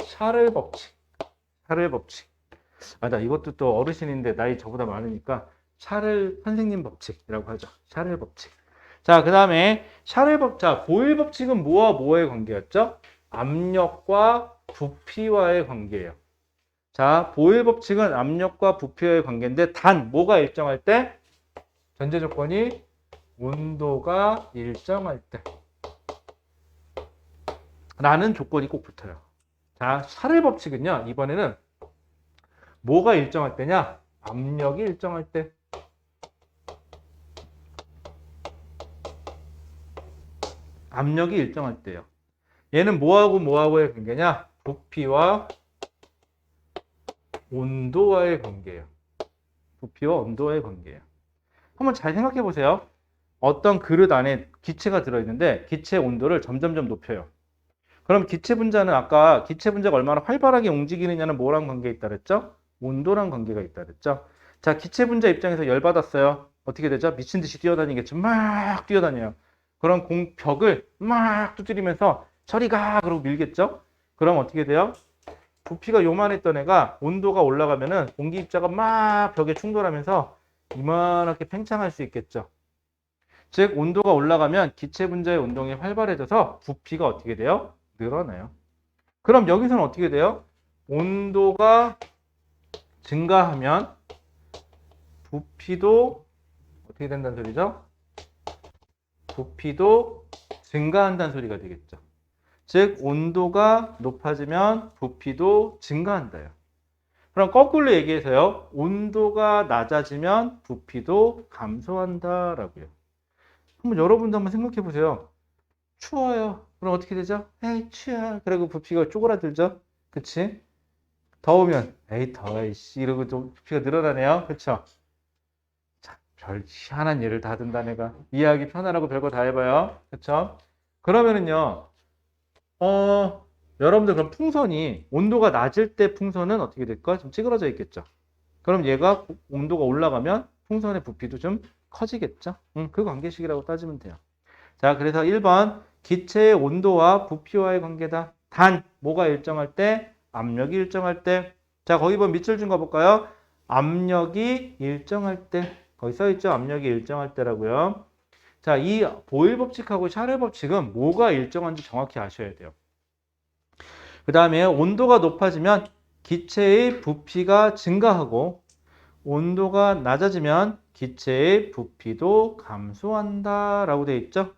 샤를 법칙. 샤를 법칙. 나 이것도 또 어르신인데 나이 저보다 많으니까 샤를 선생님 법칙이라고 하죠. 샤를 법칙. 자, 그 다음에 보일 법칙은 뭐와 뭐의 관계였죠? 압력과 부피와의 관계예요. 자, 보일 법칙은 압력과 부피와의 관계인데 단 뭐가 일정할 때? 전제 조건이 온도가 일정할 때 라는 조건이 꼭 붙어요. 자, 샤를 법칙은요, 이번에는 뭐가 일정할 때냐? 압력이 일정할 때. 압력이 일정할 때요. 얘는 뭐하고 뭐하고의 관계냐? 부피와 온도와의 관계예요. 부피와 온도와의 관계예요. 한번 잘 생각해 보세요. 어떤 그릇 안에 기체가 들어있는데 기체의 온도를 점점점 높여요. 그럼 기체 분자는 아까 기체 분자가 얼마나 활발하게 움직이느냐는 뭐랑 관계가 있다 그랬죠? 온도랑 관계가 있다 그랬죠? 자, 기체 분자 입장에서 열 받았어요. 어떻게 되죠? 미친 듯이 뛰어다니겠죠. 막 뛰어다녀요. 그럼 벽을 막 두드리면서 저리 가! 그러고 밀겠죠? 그럼 어떻게 돼요? 부피가 요만했던 애가 온도가 올라가면은 공기 입자가 막 벽에 충돌하면서 이만하게 팽창할 수 있겠죠. 즉 온도가 올라가면 기체 분자의 운동이 활발해져서 부피가 어떻게 돼요? 늘어나요. 그럼 여기서는 어떻게 돼요? 온도가 증가하면 부피도 어떻게 된다는 소리죠? 부피도 증가한다는 소리가 되겠죠. 즉 온도가 높아지면 부피도 증가한다요. 그럼 거꾸로 얘기해서요. 온도가 낮아지면 부피도 감소한다라고요. 한번 여러분도 한번 생각해 보세요. 추워요. 그럼 어떻게 되죠? 에이 추워. 그리고 부피가 쪼그라들죠. 그치? 더우면 에이 더워 이씨 이러고 좀 부피가 늘어나네요. 그쵸? 자, 별 희한한 예를 다 든다 내가. 이해하기 편안하고 별거 다 해봐요. 그쵸? 그러면은요. 여러분들 그럼 풍선이 온도가 낮을 때 풍선은 어떻게 될까? 좀 찌그러져 있겠죠. 그럼 얘가 온도가 올라가면 풍선의 부피도 좀 커지겠죠. 그 관계식이라고 따지면 돼요. 자, 그래서 1번 기체의 온도와 부피와의 관계다. 단 뭐가 일정할 때? 압력이 일정할 때. 자, 거기 보면 밑줄 준 거 볼까요? 압력이 일정할 때. 거기 써있죠? 압력이 일정할 때라고요. 자, 이 보일 법칙하고 샤를 법칙은 뭐가 일정한지 정확히 아셔야 돼요. 그 다음에 온도가 높아지면 기체의 부피가 증가하고 온도가 낮아지면 기체의 부피도 감소한다 라고 되어 있죠.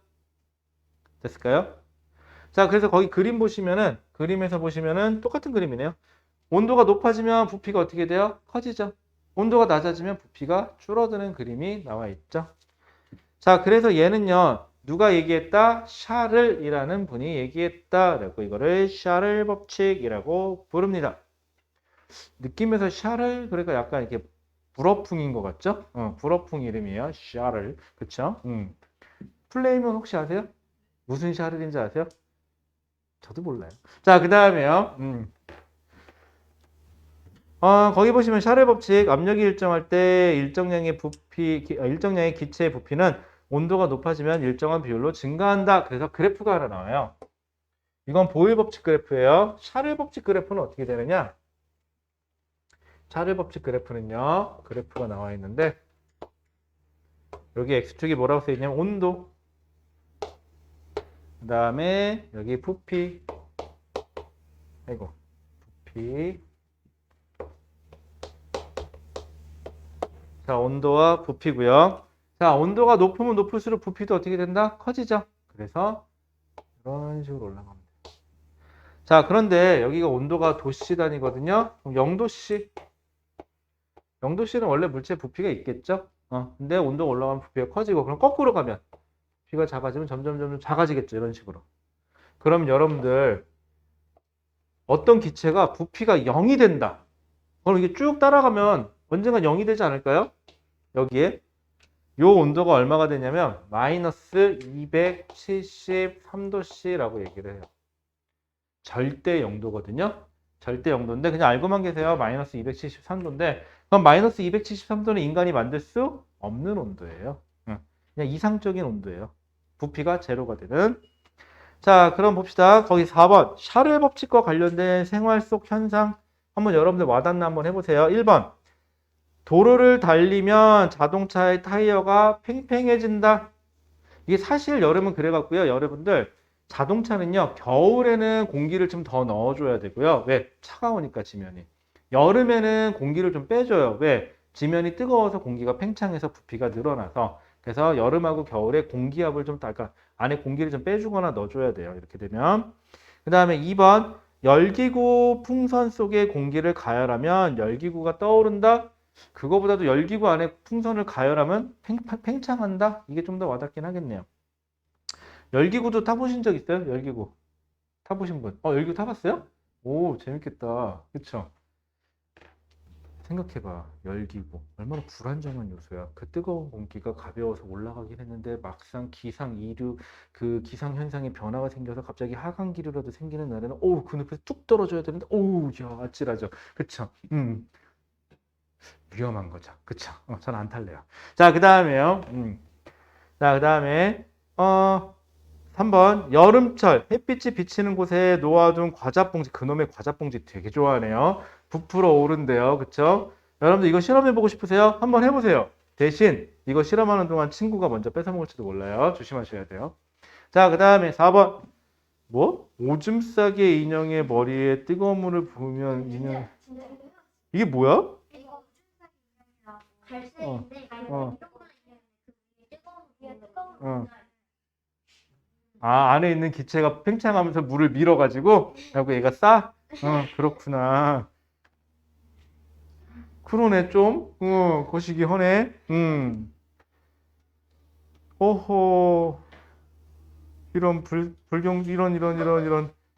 됐을까요? 자, 그래서 거기 그림 보시면은 그림에서 보시면은 똑같은 그림이네요. 온도가 높아지면 부피가 어떻게 돼요? 커지죠. 온도가 낮아지면 부피가 줄어드는 그림이 나와 있죠. 자, 그래서 얘는요. 누가 얘기했다? 샤를이라는 분이 얘기했다라고 이거를 샤를 법칙이라고 부릅니다. 느낌에서 샤를 그러니까 약간 이렇게 불어풍인 것 같죠? 불어풍 이름이에요. 샤를. 그쵸? 플레이면 혹시 아세요? 무슨 샤를인지 아세요? 저도 몰라요. 자, 그 다음에요. 거기 보시면 샤를 법칙 압력이 일정할 때 일정량의 기체의 부피는 온도가 높아지면 일정한 비율로 증가한다. 그래서 그래프가 하나 나와요. 이건 보일 법칙 그래프예요. 샤를 법칙 그래프는 어떻게 되느냐? 샤를 법칙 그래프는요. 그래프가 나와 있는데 여기 x축이 뭐라고 써 있냐면 온도. 그 다음에 여기 부피. 아이고. 부피. 자, 온도와 부피고요. 자, 온도가 높으면 높을수록 부피도 어떻게 된다? 커지죠. 그래서 이런 식으로 올라갑니다. 자, 그런데 여기가 온도가 도씨 단위거든요. 그럼 0도씨. 0도씨는 원래 물체 부피가 있겠죠? 근데 온도가 올라가면 부피가 커지고, 그럼 거꾸로 가면 부피가 작아지면 점점 작아지겠죠. 이런 식으로. 그럼 여러분들 어떤 기체가 부피가 0이 된다. 그럼 이게 쭉 따라가면 언젠가 0이 되지 않을까요? 여기에 요 온도가 얼마가 되냐면 마이너스 273도씨라고 얘기를 해요. 절대 영도거든요. 절대 영도인데 그냥 알고만 계세요. 마이너스 273도인데 그럼 마이너스 273도는 인간이 만들 수 없는 온도예요. 그냥 이상적인 온도예요. 부피가 제로가 되는. 자, 그럼 봅시다. 거기 4번 샤를 법칙과 관련된 생활 속 현상 한번 여러분들 와닿나 한번 해보세요. 1번 도로를 달리면 자동차의 타이어가 팽팽해진다. 이게 사실 여름은 그래갖고요. 여러분들 자동차는요. 겨울에는 공기를 좀 더 넣어줘야 되고요. 왜? 차가우니까 지면이. 여름에는 공기를 좀 빼줘요. 왜? 지면이 뜨거워서 공기가 팽창해서 부피가 늘어나서. 그래서 여름하고 겨울에 공기압을 좀 그러니까 안에 공기를 좀 빼주거나 넣어줘야 돼요. 이렇게 되면. 그 다음에 2번 열기구 풍선 속에 공기를 가열하면 열기구가 떠오른다. 그거보다도 열기구 안에 풍선을 가열하면 팽창한다? 이게 좀 더 와닿긴 하겠네요. 열기구도 타보신 적 있어요? 열기구. 타보신 분. 열기구 타봤어요? 오, 재밌겠다. 그쵸? 생각해봐. 열기구. 얼마나 불안정한 요소야. 그 뜨거운 공기가 가벼워서 올라가긴 했는데 막상 기상 이류 그 기상 현상에 변화가 생겨서 갑자기 하강 기류라도 생기는 날에는 오우 그 늪에서 뚝 떨어져야 되는데 오우 야 아찔하죠. 그쵸? 위험한 거죠. 그쵸? 저는 안 탈래요. 자, 그다음에요. 자, 그다음에 3번 여름철 햇빛이 비치는 곳에 놓아둔 과자봉지 그놈의 과자봉지 되게 좋아하네요. 부풀어 오른대요. 그쵸? 여러분들 이거 실험해보고 싶으세요? 한번 해보세요. 대신 이거 실험하는 동안 친구가 먼저 뺏어먹을지도 몰라요. 조심하셔야 돼요. 자, 그 다음에 4번 뭐? 오줌 싸개 인형의 머리에 뜨거운 물을 부으면 인형 진짜 이게 뭐야? 이거 갈색인데 어. 뜨거운 위에 뜨거운 어. 아, 안에 있는 기체가 팽창하면서 물을 밀어가지고, 하고 얘가 싸? 그렇구나. 그러네, 좀. 거시기 하네. 호호.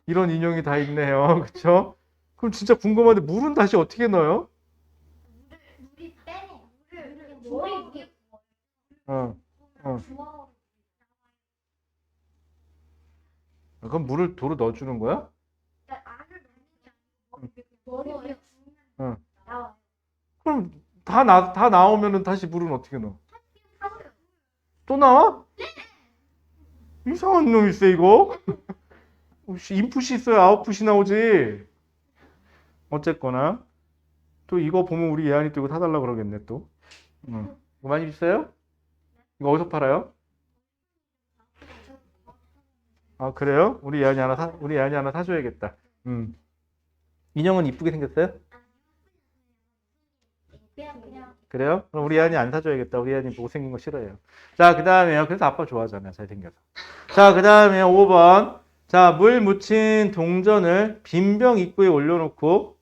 이런 인형이 다 있네요. 그쵸? 그럼 진짜 궁금한데, 물은 다시 어떻게 넣어요? 물이 빼내 물을 위에 어, 어. 부어 그럼 물을 도로 넣어주는 거야? 안을 넣는 게 아니고 머리 위에 부으면 어. 나와. 그럼 다 나오면은 다시 물은 어떻게 넣어? 또 나와? 이상한 놈일세, 이거? 혹시 인풋이 있어야 아웃풋이 나오지. 어쨌거나 또 이거 보면 우리 예안이 또 이거 사달라 그러겠네 또. 이거 많이 비싸요? 이거 어디서 팔아요? 아 그래요? 우리 예안이 하나 사줘야겠다. 인형은 이쁘게 생겼어요? 그냥 그래요? 그럼 우리 예안이 안 사줘야겠다. 우리 예안이 못생긴 거 싫어해요. 자, 그 다음에요. 그래서 아빠 좋아하잖아요. 잘생겨서. 자, 그 다음에 5번. 자, 물 묻힌 동전을 빈 병 입구에 올려놓고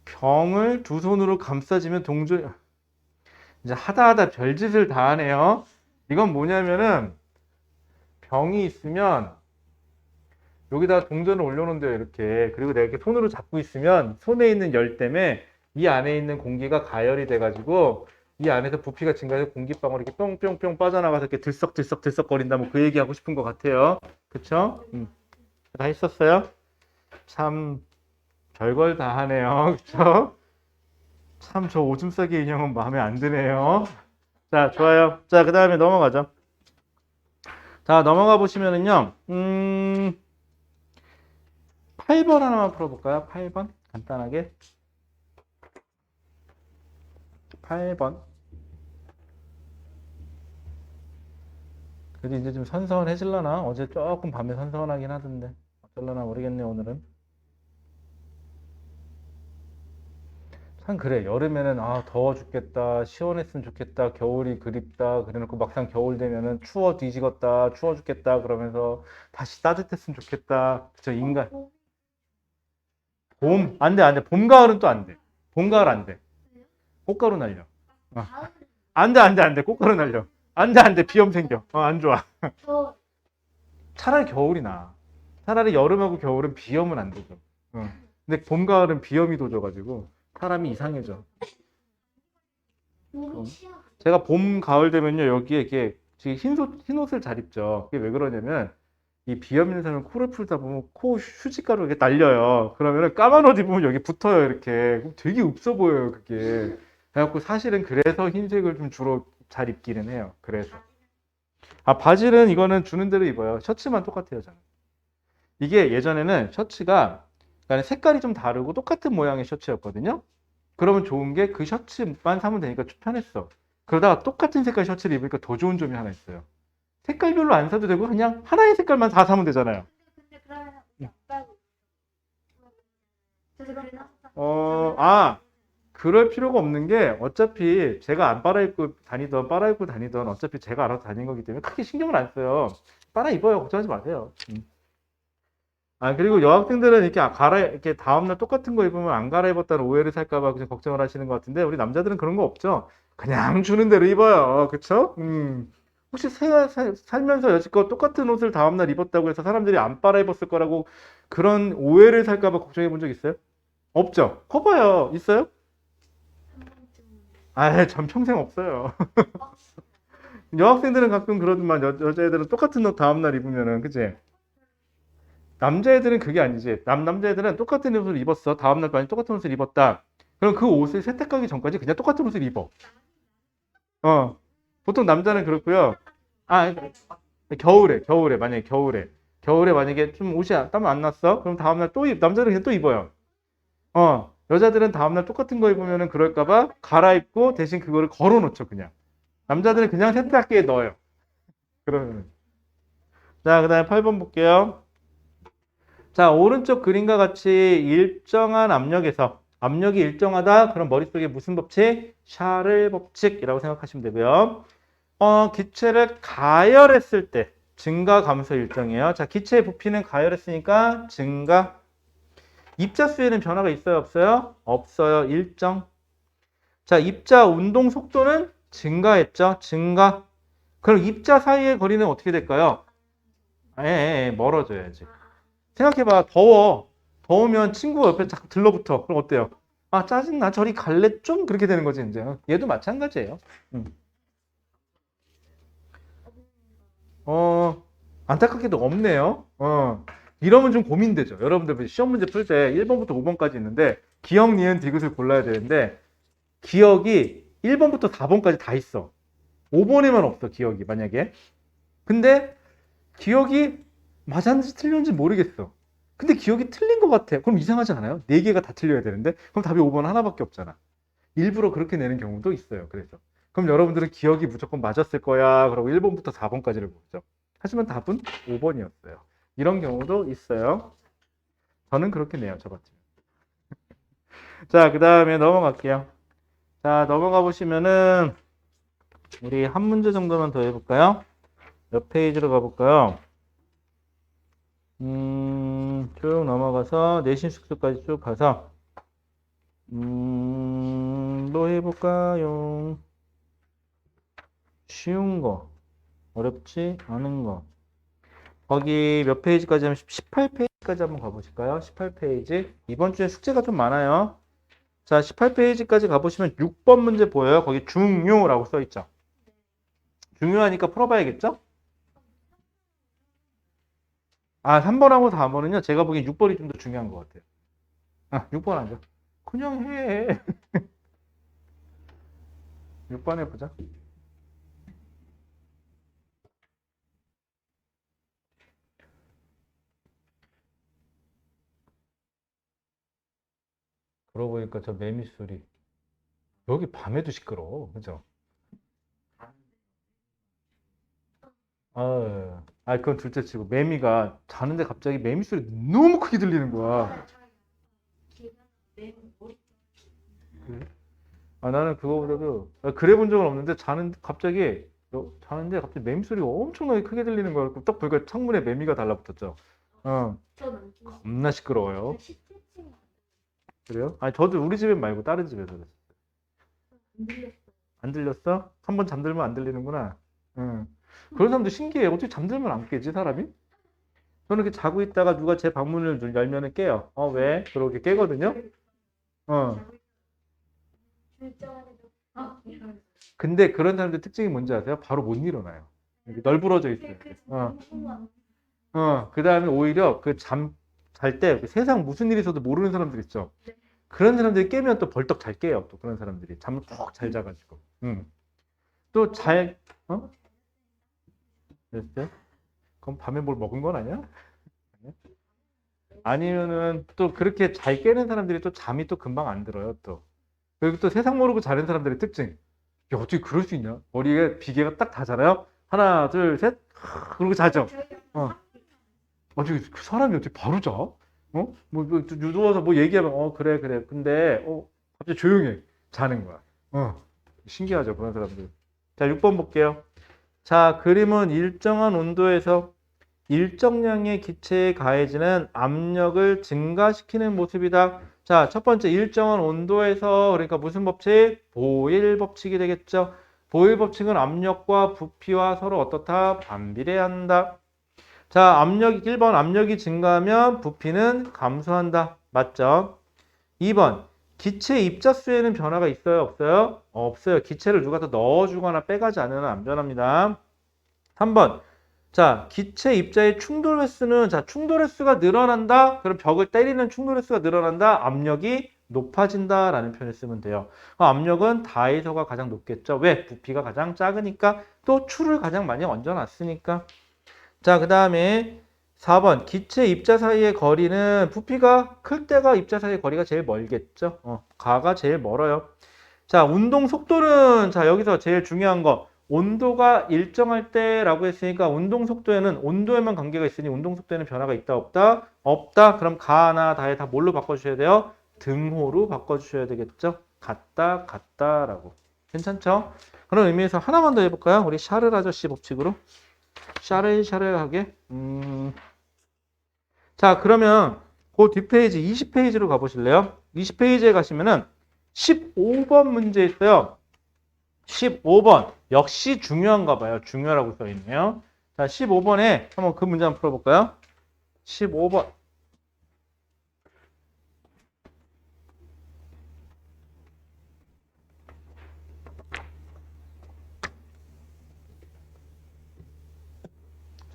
병을 두 손으로 감싸지면 동전 이제 하다 별짓을 다 하네요. 이건 뭐냐면은 병이 있으면 여기다 동전을 올려놓는데요, 이렇게. 그리고 내가 이렇게 손으로 잡고 있으면 손에 있는 열 때문에 이 안에 있는 공기가 가열이 돼가지고 이 안에서 부피가 증가해서 공기방울이 이렇게 뿅뿅뿅 빠져나가서 이렇게 들썩들썩 거린다. 뭐 그 얘기 하고 싶은 것 같아요. 그쵸? 다 했었어요? 참 별걸 다 하네요. 그쵸? 참 저 오줌 싸기 인형은 마음에 안 드네요. 자, 좋아요. 자, 그 다음에 넘어가죠. 자, 넘어가 보시면은요. 8번 하나만 풀어볼까요? 8번? 간단하게. 8번. 그래도 이제 좀 선선해질라나? 어제 조금 밤에 선선하긴 하던데. 어쩔라나 모르겠네, 오늘은. 참 그래. 여름에는 아, 더워 죽겠다. 시원했으면 좋겠다. 겨울이 그립다. 그래놓고 막상 겨울 되면은 추워 뒤지겠다. 추워 죽겠다. 그러면서 다시 따뜻했으면 좋겠다. 그쵸, 인간. 봄, 안 돼, 안 돼. 봄, 가을은 또 안 돼. 봄, 가을 안 돼. 꽃가루 날려. 어. 안 돼. 꽃가루 날려. 안 돼. 비염 생겨. 안 좋아. 저 차라리 겨울이 나아. 차라리 여름하고 겨울은 비염은 안 되죠. 근데 봄, 가을은 비염이 도져가지고 사람이 이상해져. 몸이 치아 제가 봄, 가을 되면요, 여기에 이렇게 지금 흰 옷을 잘 입죠. 그게 왜 그러냐면, 이 비염 있는 사람은 코를 풀다 보면 코 휴지가루 이렇게 날려요. 그러면은 까만 옷 입으면 여기 붙어요, 이렇게. 그럼 되게 없어 보여요, 그게. 그래갖고 사실은 그래서 흰색을 좀 주로 잘 입기는 해요. 그래서. 아, 바지는 이거는 주는 대로 입어요. 셔츠만 똑같아요, 저는. 이게 예전에는 셔츠가, 그러니까 색깔이 좀 다르고 똑같은 모양의 셔츠였거든요. 그러면 좋은 게 그 셔츠만 사면 되니까 편했어. 그러다가 똑같은 색깔 셔츠를 입으니까 더 좋은 점이 하나 있어요. 색깔별로 안 사도 되고 그냥 하나의 색깔만 다 사면 되잖아요. 근데 그러면 약간 저도 그래서 그럴 필요가 없는 게 어차피 제가 안 빨아입고 다니던 어차피 제가 알아서 다닌 거기 때문에 크게 신경을 안 써요. 빨아입어요. 걱정하지 마세요. 그리고 여학생들은 이렇게 다음날 똑같은 거 입으면 안 갈아입었다는 오해를 살까봐 그냥 걱정을 하시는 것 같은데, 우리 남자들은 그런 거 없죠? 그냥 주는 대로 입어요. 그쵸? 혹시 살면서 여지껏 똑같은 옷을 다음날 입었다고 해서 사람들이 안 빨아 입었을 거라고 그런 오해를 살까 봐 걱정해 본 적 있어요? 없죠? 커봐요. 있어요? 한 번쯤은. 아, 전 평생 없어요. 여학생들은 가끔 그러더만 여자애들은 똑같은 옷 다음날 입으면은 그치? 남자애들은 그게 아니지. 남자애들은 똑같은 옷을 입었어. 다음날 만약 똑같은 옷을 입었다. 그럼 그 옷을 세탁하기 전까지 그냥 똑같은 옷을 입어. 어. 보통 남자는 그렇고요. 아, 겨울에 만약에 겨울에 만약에 좀 옷이 땀 안 났어? 그럼 다음날 남자들은 그냥 또 입어요. 여자들은 다음날 똑같은 거 입으면은 그럴까봐 갈아입고 대신 그거를 걸어 놓죠, 그냥. 남자들은 그냥 세탁기에 넣어요. 그러면. 자, 그 다음에 8번 볼게요. 자, 오른쪽 그림과 같이 일정한 압력이 일정하다. 그럼 머릿속에 무슨 법칙? 샤를 법칙이라고 생각하시면 되고요. 기체를 가열했을 때 증가 감소 일정이에요. 자, 기체의 부피는 가열했으니까 증가. 입자 수에는 변화가 있어요, 없어요? 없어요. 일정. 자, 입자 운동 속도는 증가했죠? 증가. 그럼 입자 사이의 거리는 어떻게 될까요? 멀어져야지. 생각해봐. 더우면 친구가 옆에 딱 들러붙어. 그럼 어때요? 아, 짜증나. 저리 갈래? 좀 그렇게 되는 거지, 이제. 얘도 마찬가지예요. 안타깝게도 없네요. 이러면 좀 고민되죠. 여러분들 시험 문제 풀 때 1번부터 5번까지 있는데 기억, 니은, 디귿을 골라야 되는데 기억이 1번부터 4번까지 다 있어. 5번에만 없어, 기억이 만약에. 근데 기억이 맞았는지 틀렸는지 모르겠어. 근데 기억이 틀린 것 같아. 그럼 이상하지 않아요? 4개가 다 틀려야 되는데? 그럼 답이 5번 하나밖에 없잖아. 일부러 그렇게 내는 경우도 있어요. 그래서. 그럼 여러분들은 기억이 무조건 맞았을 거야. 그러고 1번부터 4번까지를 보죠. 하지만 답은 5번이었어요. 이런 경우도 있어요. 저는 그렇게 내요. 저 같으면. 자, 그 다음에 넘어갈게요. 자, 넘어가 보시면은 우리 한 문제 정도만 더 해볼까요? 몇 페이지로 가볼까요? 쭉 넘어가서 내신 숙소까지 쭉 가서 뭐 해볼까요? 쉬운 거, 어렵지 않은 거. 거기 몇 페이지까지 하면 18페이지까지 한번 가보실까요? 18페이지. 이번 주에 숙제가 좀 많아요. 자, 18페이지까지 가보시면 6번 문제 보여요. 거기 중요라고 써 있죠. 중요하니까 풀어봐야겠죠? 3번하고 4번은요. 제가 보기엔 6번이 좀 더 중요한 것 같아요. 6번 하죠. 그냥 해. 6번 해보자. 그러고 보니까 저 매미 소리. 여기 밤에도 시끄러워. 그죠? 그건 둘째 치고 매미가 자는데 갑자기 매미 소리 너무 크게 들리는 거야. 그래? 나는 그거보다도 그래 본 적은 없는데 자는데 갑자기 매미 소리가 엄청나게 크게 들리는 거야. 딱 보니까 창문에 매미가 달라붙었죠. 어, 겁나 시끄러워요. 그래요? 저도 우리 집엔 말고 다른 집에서 그랬어요. 안 들렸어? 한번 잠들면 안 들리는구나. 응. 그런 사람도 신기해. 어떻게 잠들면 안 깨지, 사람이? 저는 이렇게 자고 있다가 누가 제 방문을 열면은 깨요. 왜? 그러게 깨거든요. 어. 근데 그런 사람들 특징이 뭔지 아세요? 바로 못 일어나요. 이렇게 널브러져 있어요. 그 다음에 오히려 잘 때 세상 무슨 일이 있어도 모르는 사람들 있죠. 그런 사람들이 깨면 또 벌떡 잘 깨요. 또 그런 사람들이 잠을 푹 잘 자가지고. 또 그랬어요? 그럼 밤에 뭘 먹은 건 아니야? 아니면은 또 그렇게 잘 깨는 사람들이 또 잠이 또 금방 안 들어요. 또. 그리고 또 세상 모르고 자는 사람들의 특징. 야, 어떻게 그럴 수 있냐? 머리에 비계가 딱 닿잖아요. 하나, 둘, 셋. 그러고 자죠. 어떻게 그 사람이 어떻게 바로 자? 누워서 뭐 얘기하면 그래 그래. 근데 갑자기 조용해. 자는 거야. 신기하죠, 그런 사람들. 자, 6번 볼게요. 자, 그림은 일정한 온도에서 일정량의 기체에 가해지는 압력을 증가시키는 모습이다. 자, 첫 번째 일정한 온도에서 그러니까 무슨 법칙? 보일 법칙이 되겠죠. 보일 법칙은 압력과 부피와 서로 어떻다? 반비례한다. 자, 압력이 1번 압력이 증가하면 부피는 감소한다. 맞죠? 2번 기체 입자수에는 변화가 있어요? 없어요? 없어요. 기체를 누가 더 넣어주거나 빼가지 않으면 안 변합니다. 3번 자, 기체 입자의 충돌 횟수는 자, 충돌 횟수가 늘어난다. 그럼 벽을 때리는 충돌 횟수가 늘어난다. 압력이 높아진다라는 표현을 쓰면 돼요. 압력은 다에서가 가장 높겠죠. 왜? 부피가 가장 작으니까 또 추를 가장 많이 얹어놨으니까. 자, 그 다음에 4번 기체 입자 사이의 거리는 부피가 클 때가 입자 사이의 거리가 제일 멀겠죠. 가가 제일 멀어요. 자, 운동 속도는 자, 여기서 제일 중요한 거 온도가 일정할 때라고 했으니까 운동 속도에는 온도에만 관계가 있으니 운동 속도에는 변화가 있다 없다? 없다. 그럼 가나 다에 다 뭘로 바꿔주셔야 돼요? 등호로 바꿔주셔야 되겠죠. 같다 같다라고. 괜찮죠? 그런 의미에서 하나만 더 해볼까요? 우리 샤를 아저씨 법칙으로. 샤를샤를하게. 자, 그러면 그 뒷페이지 20페이지로 가보실래요? 20페이지에 가시면은 15번 문제 있어요. 15번 역시 중요한가 봐요. 중요하라고 써 있네요. 자, 15번에 한번 그 문제 한번 풀어볼까요? 15번.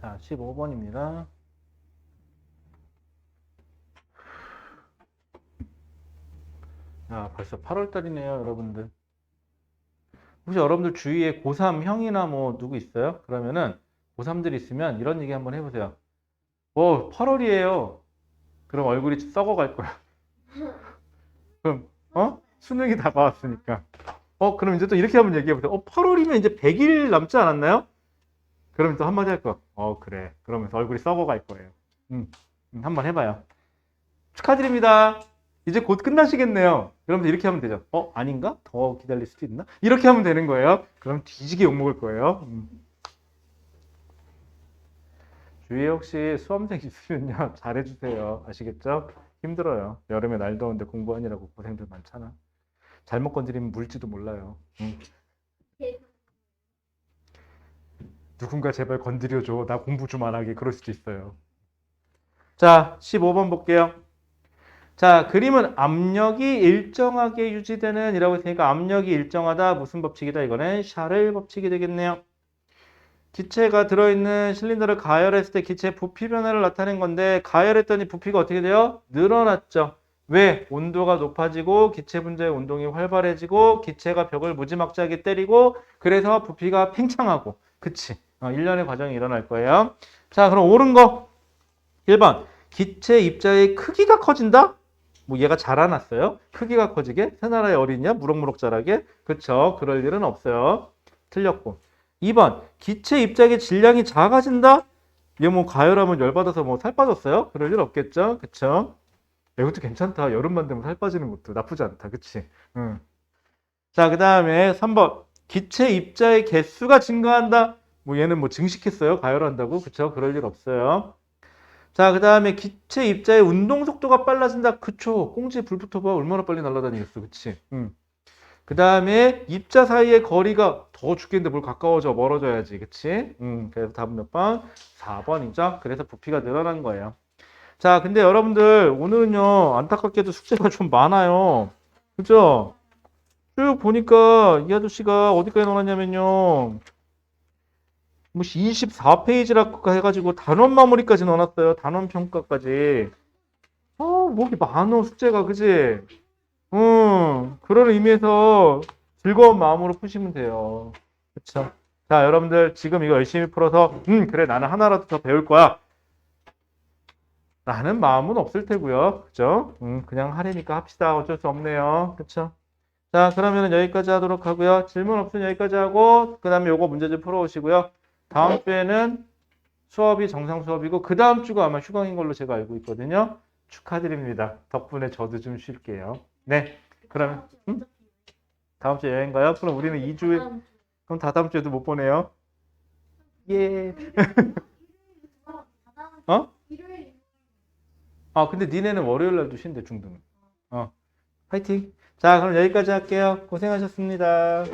자, 15번입니다. 아, 벌써 8월 달이네요, 여러분들. 혹시 여러분들 주위에 고3 형이나 뭐 누구 있어요? 그러면은 고3들이 있으면 이런 얘기 한번 해보세요. 8월이에요. 그럼 얼굴이 썩어갈 거야. 그럼 수능이 다가왔으니까. 그럼 이제 또 이렇게 한번 얘기해보세요. 8월이면 이제 100일 남지 않았나요? 그러면 또 한마디 할 거. 그래. 그러면서 얼굴이 썩어갈 거예요. 한번 해봐요. 축하드립니다. 이제 곧 끝나시겠네요. 그러면서 이렇게 하면 되죠. 아닌가? 더 기다릴 수도 있나? 이렇게 하면 되는 거예요. 그럼 뒤지게 욕먹을 거예요. 주위에 혹시 수험생 있으면요. 잘해주세요. 아시겠죠? 힘들어요. 여름에 날 더운데 공부하느라고 고생들 많잖아. 잘못 건드리면 물지도 몰라요. 누군가 제발 건드려줘. 나 공부 좀 안 하게. 그럴 수도 있어요. 자, 15번 볼게요. 자, 그림은 압력이 일정하게 유지되는 이라고 했으니까 압력이 일정하다. 무슨 법칙이다? 이거는 샤를 법칙이 되겠네요. 기체가 들어있는 실린더를 가열했을 때 기체의 부피 변화를 나타낸 건데 가열했더니 부피가 어떻게 돼요? 늘어났죠. 왜? 온도가 높아지고 기체 분자의 운동이 활발해지고 기체가 벽을 무지막지하게 때리고 그래서 부피가 팽창하고 그치? 일련의 과정이 일어날 거예요. 자, 그럼 옳은 거 1번 기체 입자의 크기가 커진다? 뭐 얘가 자라났어요? 크기가 커지게? 새나라의 어린이야? 무럭무럭 자라게? 그쵸? 그럴 일은 없어요. 틀렸고 2번 기체 입자의 질량이 작아진다? 얘 뭐 가열하면 열받아서 뭐 살 빠졌어요? 그럴 일 없겠죠? 그쵸? 이것도 괜찮다. 여름만 되면 살 빠지는 것도 나쁘지 않다. 그치? 응. 자, 그 다음에 3번 기체 입자의 개수가 증가한다? 뭐 얘는 뭐 증식했어요? 가열한다고? 그쵸? 그럴 일 없어요. 자, 그 다음에 기체 입자의 운동 속도가 빨라진다. 그쵸? 꽁지에 불 붙어봐. 얼마나 빨리 날아다니겠어. 그치? 그 다음에 입자 사이의 거리가 더 죽겠는데 뭘 가까워져? 멀어져야지. 그치? 그래서 답은 몇 번? 4번이죠. 그래서 부피가 늘어난 거예요. 자, 근데 여러분들 오늘은요. 안타깝게도 숙제가 좀 많아요. 그죠? 쭉 보니까 이 아저씨가 어디까지 넣어놨냐면요. 뭐 24페이지라고 해가지고 단원 마무리까지 넣어놨어요. 단원 평가까지. 뭐기 많어 숙제가 그지? 그런 의미에서 즐거운 마음으로 푸시면 돼요. 그쵸? 자, 여러분들 지금 이거 열심히 풀어서 그래 나는 하나라도 더 배울 거야. 라는 마음은 없을 테고요. 그죠? 그냥 하려니까 합시다. 어쩔 수 없네요. 그쵸? 자, 그러면 여기까지 하도록 하고요. 질문 없으면 여기까지 하고 그 다음에 요거 문제 좀 풀어오시고요. 다음 주에는 수업이 정상 수업이고 그 다음 주가 아마 휴강인 걸로 제가 알고 있거든요. 축하드립니다. 덕분에 저도 좀 쉴게요. 네, 그러면 다음 주에 여행 가요? 그럼 우리는 2주에 그럼 다음 주에도 못 보내요? 예. 근데 니네는 월요일 날도 쉰대 중등. 파이팅. 자, 그럼 여기까지 할게요. 고생하셨습니다.